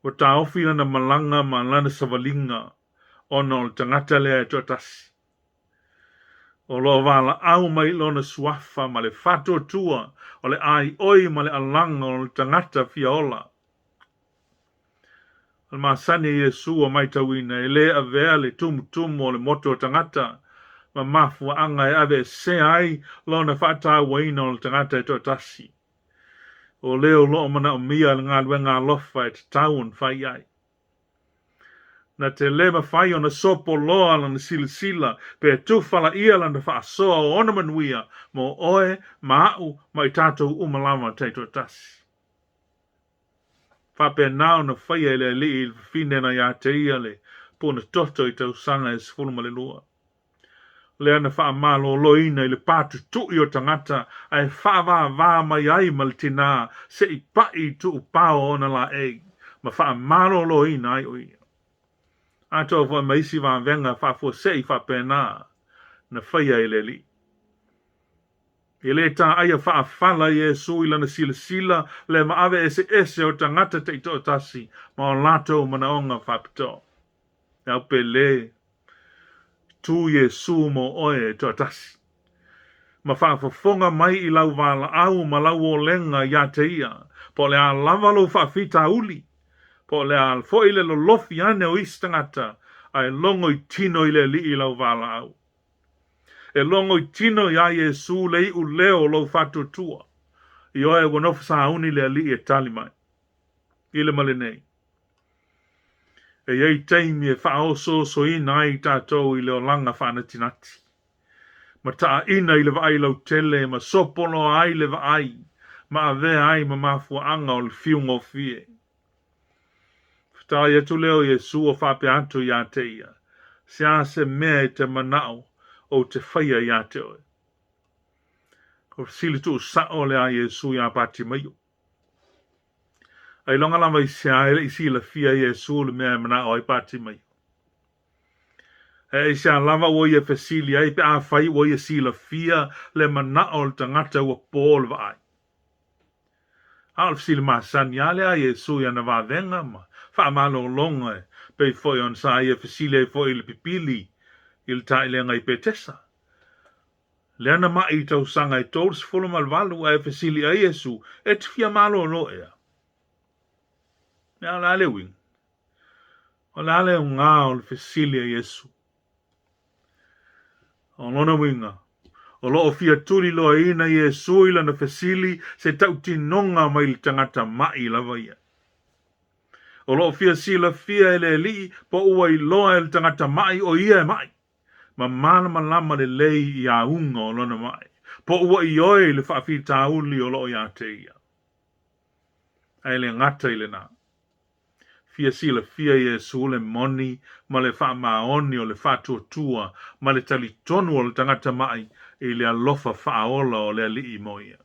S1: Wa ta ofila na malanga ma lana savalinga ona o tangata lea e totasi. O lo vala au mai lona suafa ma le fato tua o le ai oi ma le alanga o le tangata fiaola. Al masani Iesu o mai tawina e le avea le tumu o le moto tangata ma mafua anga e ave se ai lona fata waina o le tangata e totasi. O leo lo mana o mia le ngā luenga lofa e te taun fai ai. Na te lema fai o na sopo loa la na sila pe tufala ia la na faasoa o ona manuia mo oe ma au mai tātou umalama te totasi. Fape nao na whaia ele li il fine na ia te ia le po na toto i tau sanga e sifuluma le lua. Lea na wha malo loina i le pātu tui o tangata ai wha mai ai maltina se i pai tu pao ona la e ma wha malo loina ai o ia. Ato wa maisi wa venga wha fo se i fape na whaia ele li. Ele ta aia whaafala Iesu ila na sila le maave ese o tangata te ito tasi ma o latou manaonga whapito. Au pele tu Yesu mo oe to atasi. Ma whaafafonga mai I lau wala au ma lau o lenga ia te ia. Po le a lava lo whaafita uli. Po le a fo ile lo lofi ane o istangata. Ai longo I tino ile li I lau wala au. E longo I tino ia Yesu le I u leo lo whatu tua. I oe wanofu sa uni le li e tali mai. Ile male nei. E iei teimi e whaoso so ina ai tātou I leo langa whanatinati. Ma taa ina I le vai lau tele, ma sopono ai le vai, ma avea ai ma mafua anga o le fiungo fie. Ftai atu leo Yesu o whape atu ia te ia. Sia se mea e te manao o te whaia ia te oe. Ko sili tu sao le a Yesu ia pati maio. Ai longa lama I sia ele I sila fia Yesu le mea manao ai pati maio. E sia lava wo ia fesili ai pe a fai wo ia sila fia le manao le tangata ua pōl va ai. Al fsili masani ale a Yesu ia na vavenga ma. Fa malo longa pe foi on sa ia fesili foi le pipili il tai le ngai petesa. Le ana mai tau sanga I tōrs fulu malvalu a fesili a Yesu e tifia malo lo ea. Mea la le wing. O la le ngā o le fesili a Yesu. O lona winga. O loo fia turi loa ina Yesu ila na fesili se tau tinonga mai le tangata mai lava ia. O loo fia sila fia ele li po ua I loa ele tangata mai o ia e mai. Ma mana malama le lei I a unga o lona mai. Po ua I oe le whaafi tauli o loo ia te ia. Ai le ngata I le nā. Fia sila fia Yesu le moni ma le wha maoni o le whatua tua ma le tali tonu o le tangata mai I le alofa whaola o le li I moia.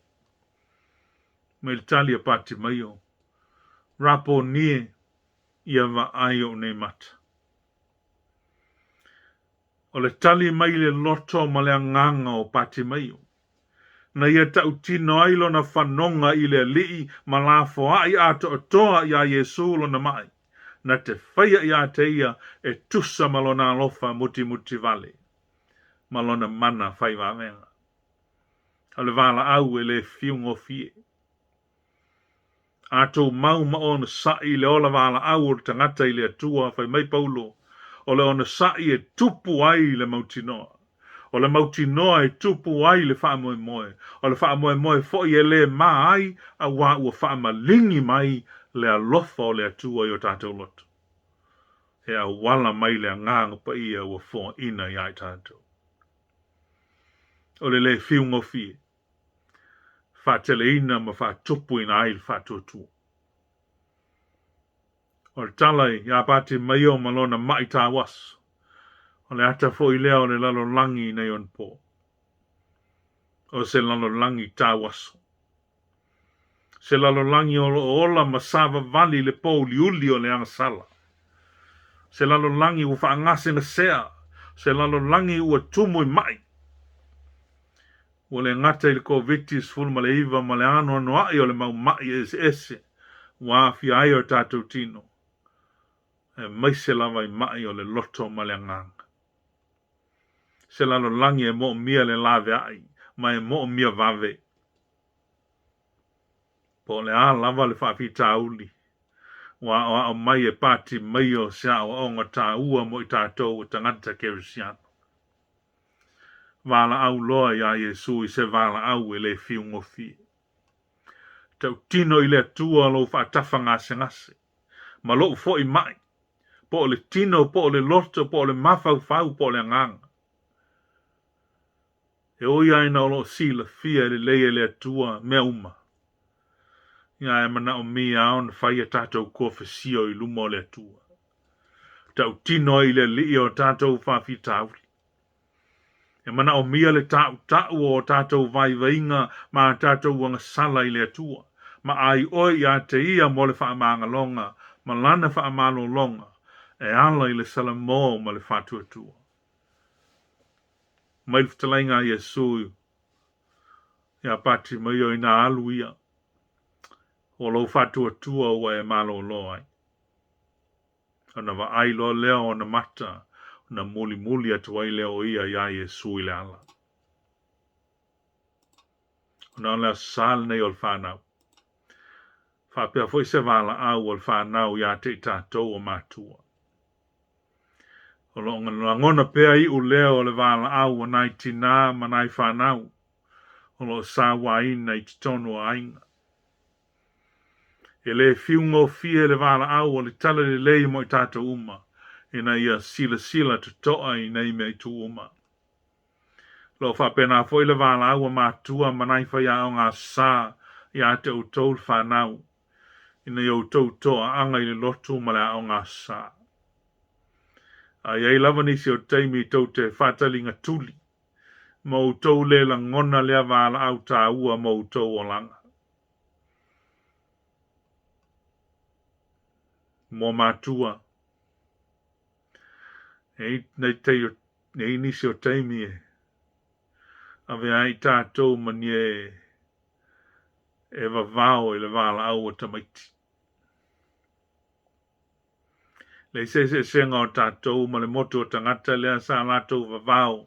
S1: Me le tali a pati mai o. Rapo nie ia va ai o ne mata. O le tali mai le loto ma le anganga o pati mai o. Na ia tau tino ailo na whanonga I le li ma la foa I ato atoa I a Yesu lo na mai. Na te whaia I a te ia e tusa malona alofa muti muti vale. Malona mana whai wāwenga. A le wala au e le fiungo fie. Ato mau ma ona sai le ola wala au o tangata I le atua whai mai paulo. O le ona sai e tupu ai le mautinoa. O le mautinoa e tupu ai le wha moe moe. O le wha moe moe foi e le mai a wā ua wha malingi mai le alofa o le atua I o tātou loto. E a wala mai le nganga pa ia ua fō ina I ai tātou. O le fiungo fie. Wha tele ina ma wha tupu ina ai le wha tuatua. O le talai ia pati mai o malona mai tā waso. O le ata fo I lea o le lalo langi nei on po. O se lalo langi tā waso. Se lalo langi o ola masava vali le po liuli o le angasala. Se lalo langi ua whaangase na sea. Se lalo langi ua tumu I mai. O le ngata I le kovitis fulu ma le iwa ma le ano ai o le mau mai ese. Wa fi ai o tātou tino. E mai se lava I mai o le loto ma le nganga. Se lalo langi e mo mia le lave ai. Ma e mo mia vave. Po le a lava le whaafi tauli. Wa o mai e pati mai o sia o onga tā ua mo I tātou o tangata kerisiano. Vala au loa ia Yesu I se vala au e le fiungo fie. Tau tino I le atua lo whaatafa ngase ngase. Ma lo fo I mai. Po le tino, po le loto, po le mafau fau, po le nganga. E oi aina o lo sila fia le leia le atua mea uma. Ia e mana o mia aon whaia tātou kua whesio I lumo le atua. Tau tino I le li o tātou whaafi tauri. E mana o mia le tau o tātou vai vainga ma tātou wanga sala I le atua. Ma ai oi a te ia mo le whaamanga longa, ma lana whaamalo longa, e ala I le salamo ma le whatua tua. Mai le whtalainga Yesu, ia pati mai o ina alu ia, o lo whatua tua ua e malo loai. Ona va ai lo leo ona mata. Na muli muli atu ai leo ia ia Yesu ile ala. Ona le sal nei ol fanau. Whapea foi se wala au ol fanau ia te tātou o matua. O lo ngona pea I u leo le wala au o nai tina ma nai fanau. O lo sa waina I titono o ainga. E le fiungo fie le wala au o le tala le lei mo I tātou uma. Ina ia sila sila tutoa I nei mei tu uma. Lo whapena foi le wala au o matua ma nai whaia o ngā sa ia te utol whanau. Ina iau tau toa anga I le lotu ma le o ngā sa. A iei lava nisi o teimi tau te whatalinga tuli. Ma o tau le la ngona lea wala au tā ua ma o tau o langa. Mo matua. Nei nisi o teimi e. Ave ai tātou manie e vavao I le wala au o tamaiti. Le se senga o tātou ma le moto o tangata lea sa latou vavao.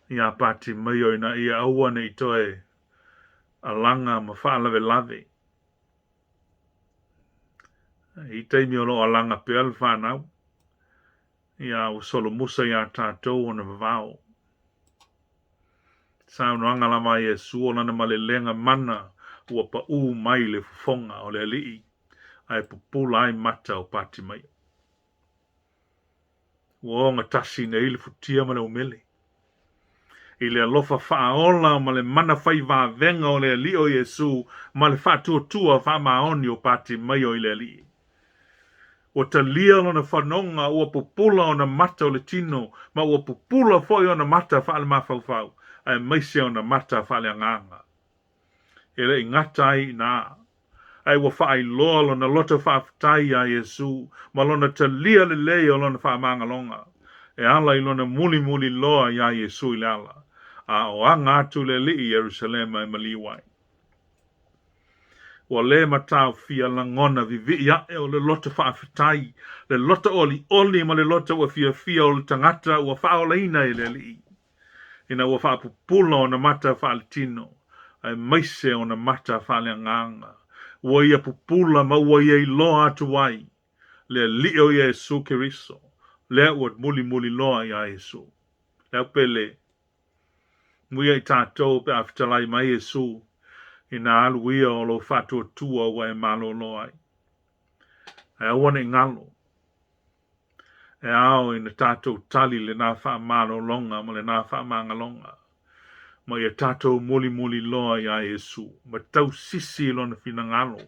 S1: Ia pati mai o ina ia aua nei toe a langa ma whaalave lave. I teimi o lo a langa peal whanau. Ia o solo musa ia tātou o na vavao. Sao noanga lama Yesu o nana male lenga mana ua pa u mai le fufonga o le alii. Ai pupula ai mata o pati mai. Ua o tasi na ili futia ma le umele. I le alofa whaola ma le mana whai venga o le alii o Yesu ma le whatuatua whamaoni o pati mai o le alii. O ta lia o na whanonga ua pupula o na mata o le tino ma ua pupula foi o na mata whaale mawhauwhau. Ai maise o na mata whaale anganga. E le ingata ai na. Ai wa whaai loa lo na lota whaafitai a Yesu ma lona ta lia le lei o lona whaamanga longa. E ala I lona muli muli loa ia Yesu I le ala. A o anga atu le li Jerusalema e maliwai. Wa le matau fia langona vivi ia e o le lota whaafitai. Le lota oli ma le lota wa fia o le tangata wa whaolaina I le li. Ina wa whaapupula o na mata whaalitino. Ai maise o na mata whaaleanganga. Wa ia pupula ma wa ia loa atu wai. Le li o Yesu Keriso. Le wa muli muli loa ia Yesu. Le pele. Muia I tātou pe aftalai mai Yesu. Ina alu ia o lo whatua tua wa e malo loai. E awane ngalo. E ao ina tātou tali le nā wha malo longa ma le nā wha manga longa. Ma ia tātou muli muli loa ia Yesu. Ma tau sisi lona fina ngalo.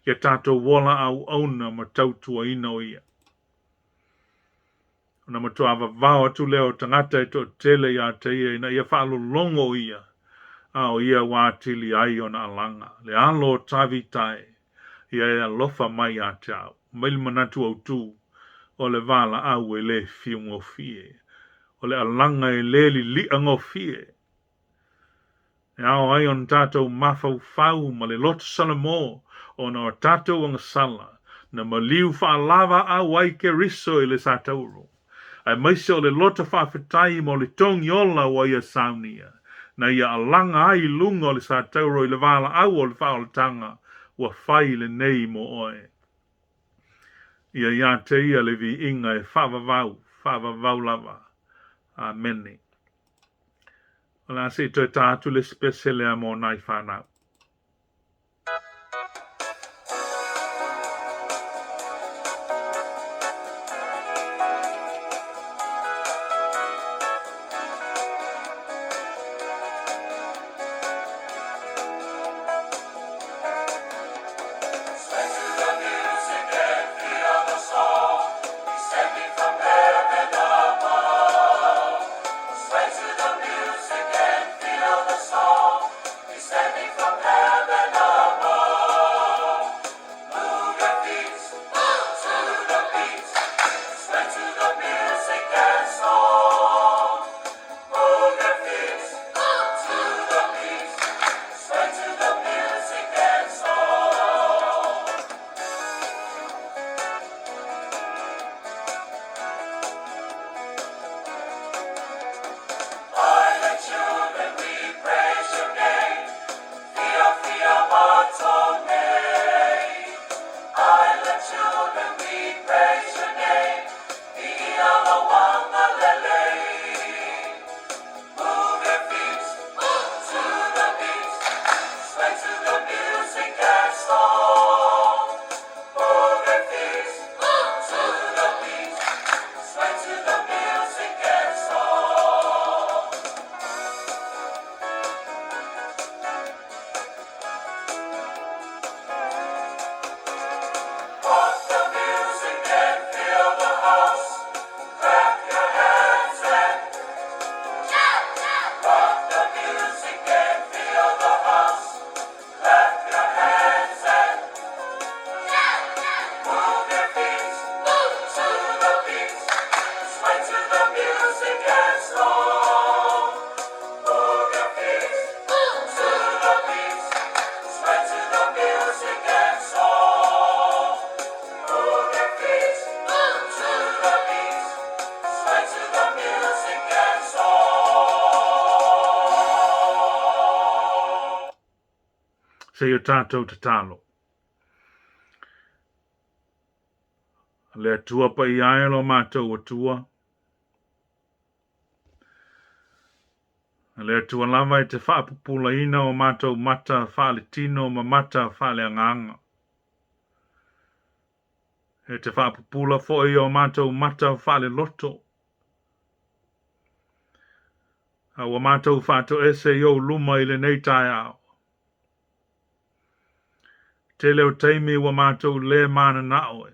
S1: Ia tātou wala au auna ma tau tua ina o ia. Na matua vavao atu leo tangata e to tele ia te ia ina ia whaalo longo ia. Ao ia wātili ai o na alanga. Le alo tavi tai. Ia ia lofa mai a te au. Maili manatu au tu. O le vala au e le fiungo fie. O le alanga e le li ango fie. E ao ai on tātou mafau fau ma le loto salamo. O na o tātou ang sala. Na maliu wha lava au ai ke riso I le satauro. Ai maise o le lota whawhitai mo le tongi ola wa ia saunia. Na ia alanga ai lunga o le satauro I le vala au o le whaolatanga wa whai le nei mo oe. Ia te ia le vi inga e whavavau lava. Amene. Ola se toi tātu le spesele a mo nai whanau.
S2: Standing from to the music and song. Move your feet to the beat. Sway to the music and song. Move your feet to the beat. Sway to the music and song.
S1: Se o tātou te talo. Le tua pa I ae lo mātou atua. Le tua lava I te whaapupula ina o mātou mata whaale tino ma mata whaale anganga. E te whaapupula foi o mātou mata whaale loto. A wa mātou whātou ese yo luma I le nei tai ao. Te leo teimi wa mātou le mana na oe.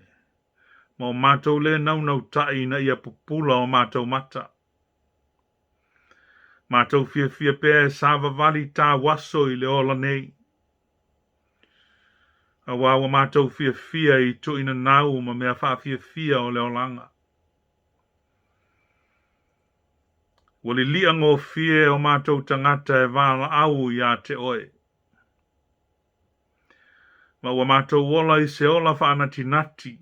S1: Ma o mātou le nau tai na ia pupula o mātou mata. Mātou fia pēr sāva vali tā waso I le ola nei. A wa mātou fia I tu ina nau ma mea wha fia o le olanga. Wali lia ngō fie o mātou tangata e wāla au ia te oe. Ma wa mātou wola I se ola whaanati nati.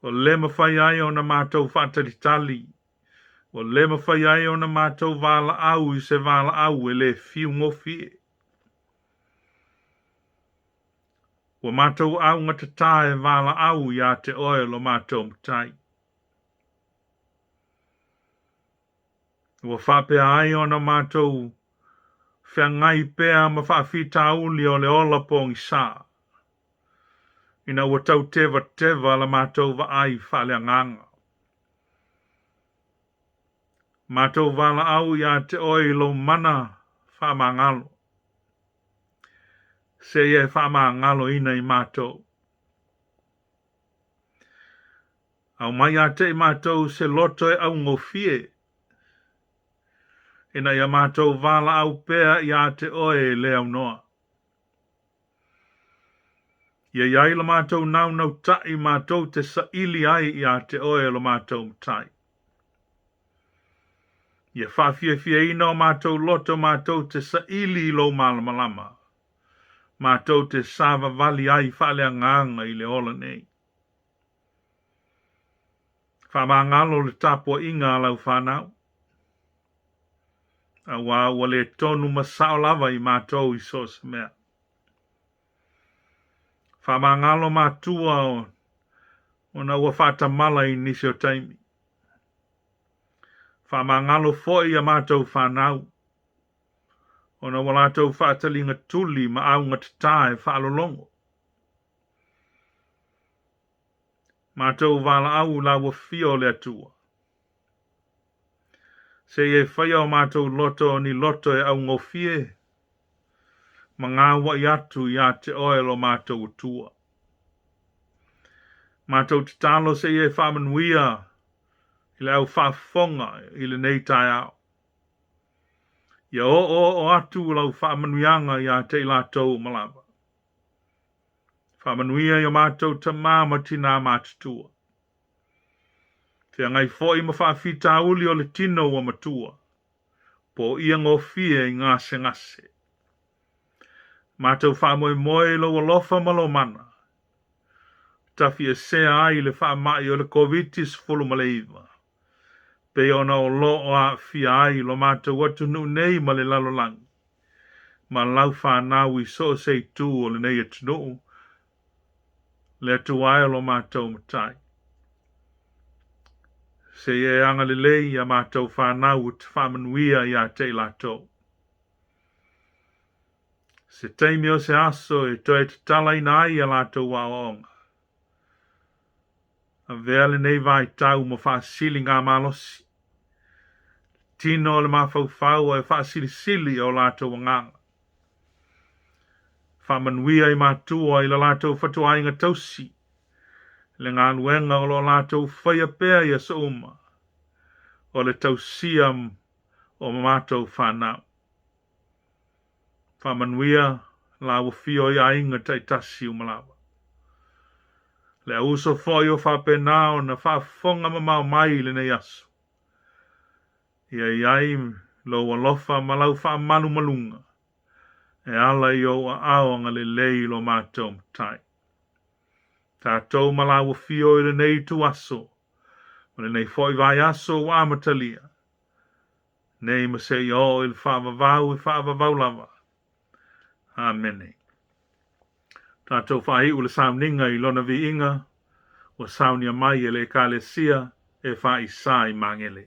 S1: O le mawhai ai o na mātou whaatalitali. O le mawhai ai o na mātou wāla au I se wāla au e le fiu ngō fie. Wa mātou au ngata tae wāla au ia te oe lo mātou mtai. Wa whapea ai o na mātou whiangai pēa ma whaafita uli o le ola pōngi sā. Ina wa tau teva la mātou wa ai whaale anganga. Mātou wāla au ia te oe lo mana whaamangalo. Se ie whaamangalo ina I mātou. Au mai a te mātou se loto e au ngofie. Ina ia mātou wāla au pēa ia te oe leo noa. Ia iai lo mātou nau tai mātou te saili ai ia te oe lo mātou mtai. Ia whawhia ina o mātou loto mātou te saili lo malamalama. Mātou te sāva vali ai whaalea nganga I le ola nei. Whamangalo le tapua inga lau whanau. A wā le tonu masao lava I mātou I sos mea. Whamangalo mātua o na ua whatamala I nisi o taimi. Whamangalo foi a mātou whanau. O na walatou whaatalinga tuli ma aunga tae whaalolongo. Mātou wala au la wa fio le atua. Se e whaia o mātou loto ni loto e au ngofie. Ma ngā wa I atu I te oe lo mātou utua. Mātou te talo se e whamanuia I le au whafonga I le nei tai au. Ia o atu lau whamanuianga I te latou malava. Whamanuia I mātou ta māma tina mātutua. Te ngai foi ma whaafita uli o le tino o matua. Po ia ngofie I ngase. Mātou whamoe lo alofa malo mana. Tafi e sea ai le whaamai o le covitis fulu maleiva. Pe ona o lo o a fia ai lo mātou watu nu nei ma le lalolangi. Ma lau whanau I so sei tu o le nei atunu. Le atu ai lo mātou matai. Se e anga le lei a mātou whanau te whamanuia I a te latou. Se teimi o se aso e toi te tala ina ai a latou wa onga. A veale nei vai tau mo whaasili ngā malosi. Tino le mawhauwhau e whaasili o latou nganga. Whamanuia I mātua I la latou whatua inga tausi. Le ngā luenga o lo latou whaia pēa I a souma. O le tausia o mātou whanau. Whamanuia la wafio I a inga tai tasi umalawa. Le auso foi o fapenao na fafonga mamau mai le nei aso. Ia iai lo walofa malau fa manu malunga. E ala i o aonga le lei lo mātou tai. Tātou malau fio i le nei tu aso. Le nei foi vai aso wa amatalia. Nei ma se i o il whaavavau lava. Amen. Tātou whahi ule sauninga i lona vi inga. O saunia mai e le kalesia e wha i sai mangele.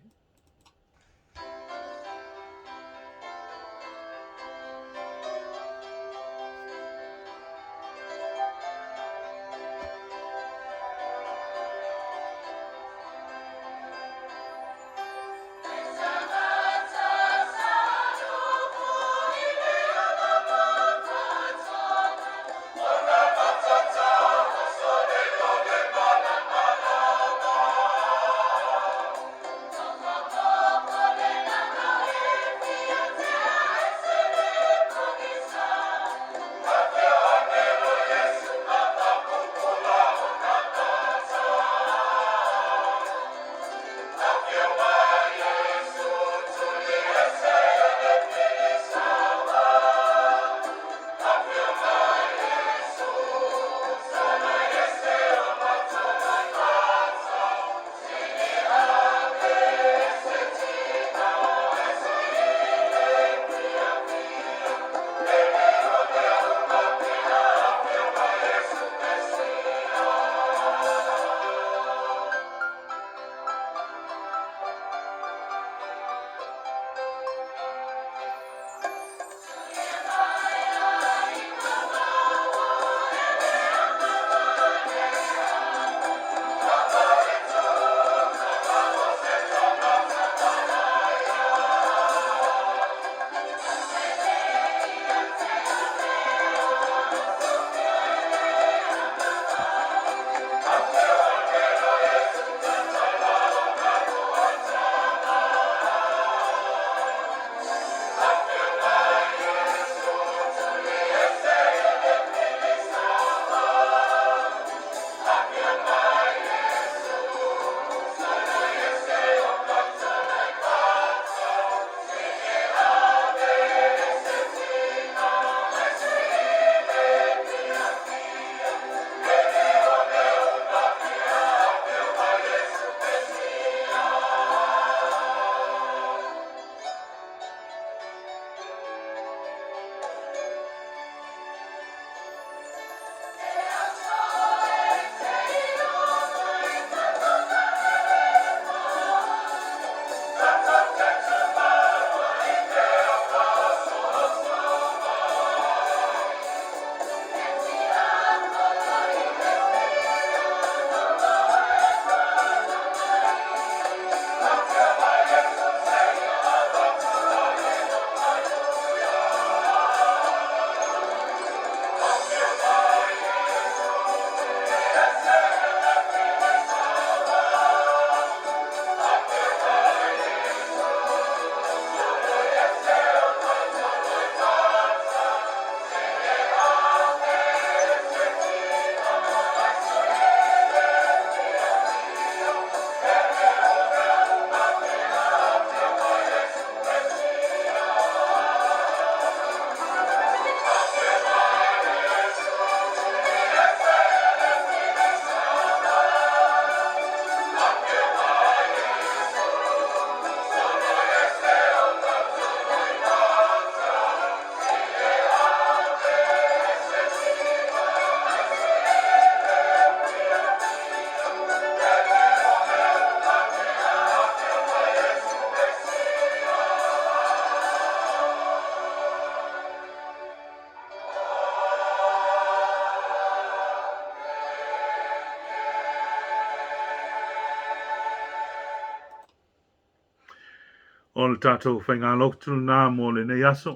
S1: o le tātou whainga lotu nā mo le nei aso.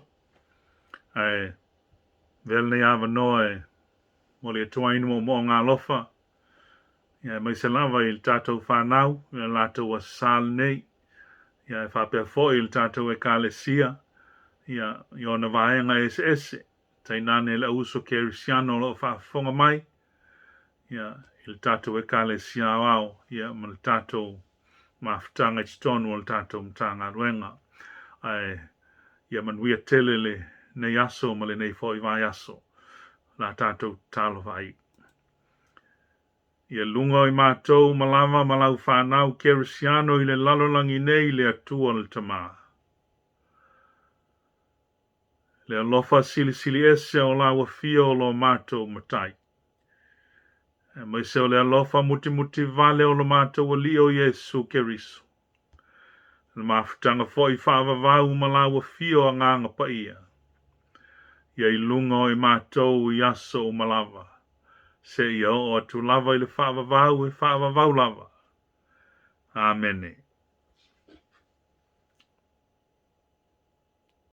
S1: Ai, vel nei awa noe mo le tuainu mo ngā lofa. Ia, mai se lava i le tātou fanau, i le latou Aso Sa nei. Ia, e whapea fōi i le tātou e kalesia. Ia, i ona vaenga ese. Tai nane le uso kerisiano lo whafonga mai. Ia, I le tātou e kāle sia au, ia ma le tātou mafutanga I tonu o le tātou mtanga ruenga. Ai, ia manuia tele le nei aso ma le nei foi vai aso. La tātou talo vai. Ia lunga I mātou malama malau whanau kerisiano I le lalolangi nei le atua le tamā. Le alofa sili ese o la wafia o lo mātou matai. E mai se o le alofa muti vale o lo mātou o lio Yesu keriso. Le mafutanga foi whaavavau ma la wafia o nganga pa ia. Ia I lunga o I mātou I aso o malava. Se ia o atu lava I le whaavavau e whaavavau lava. Amene.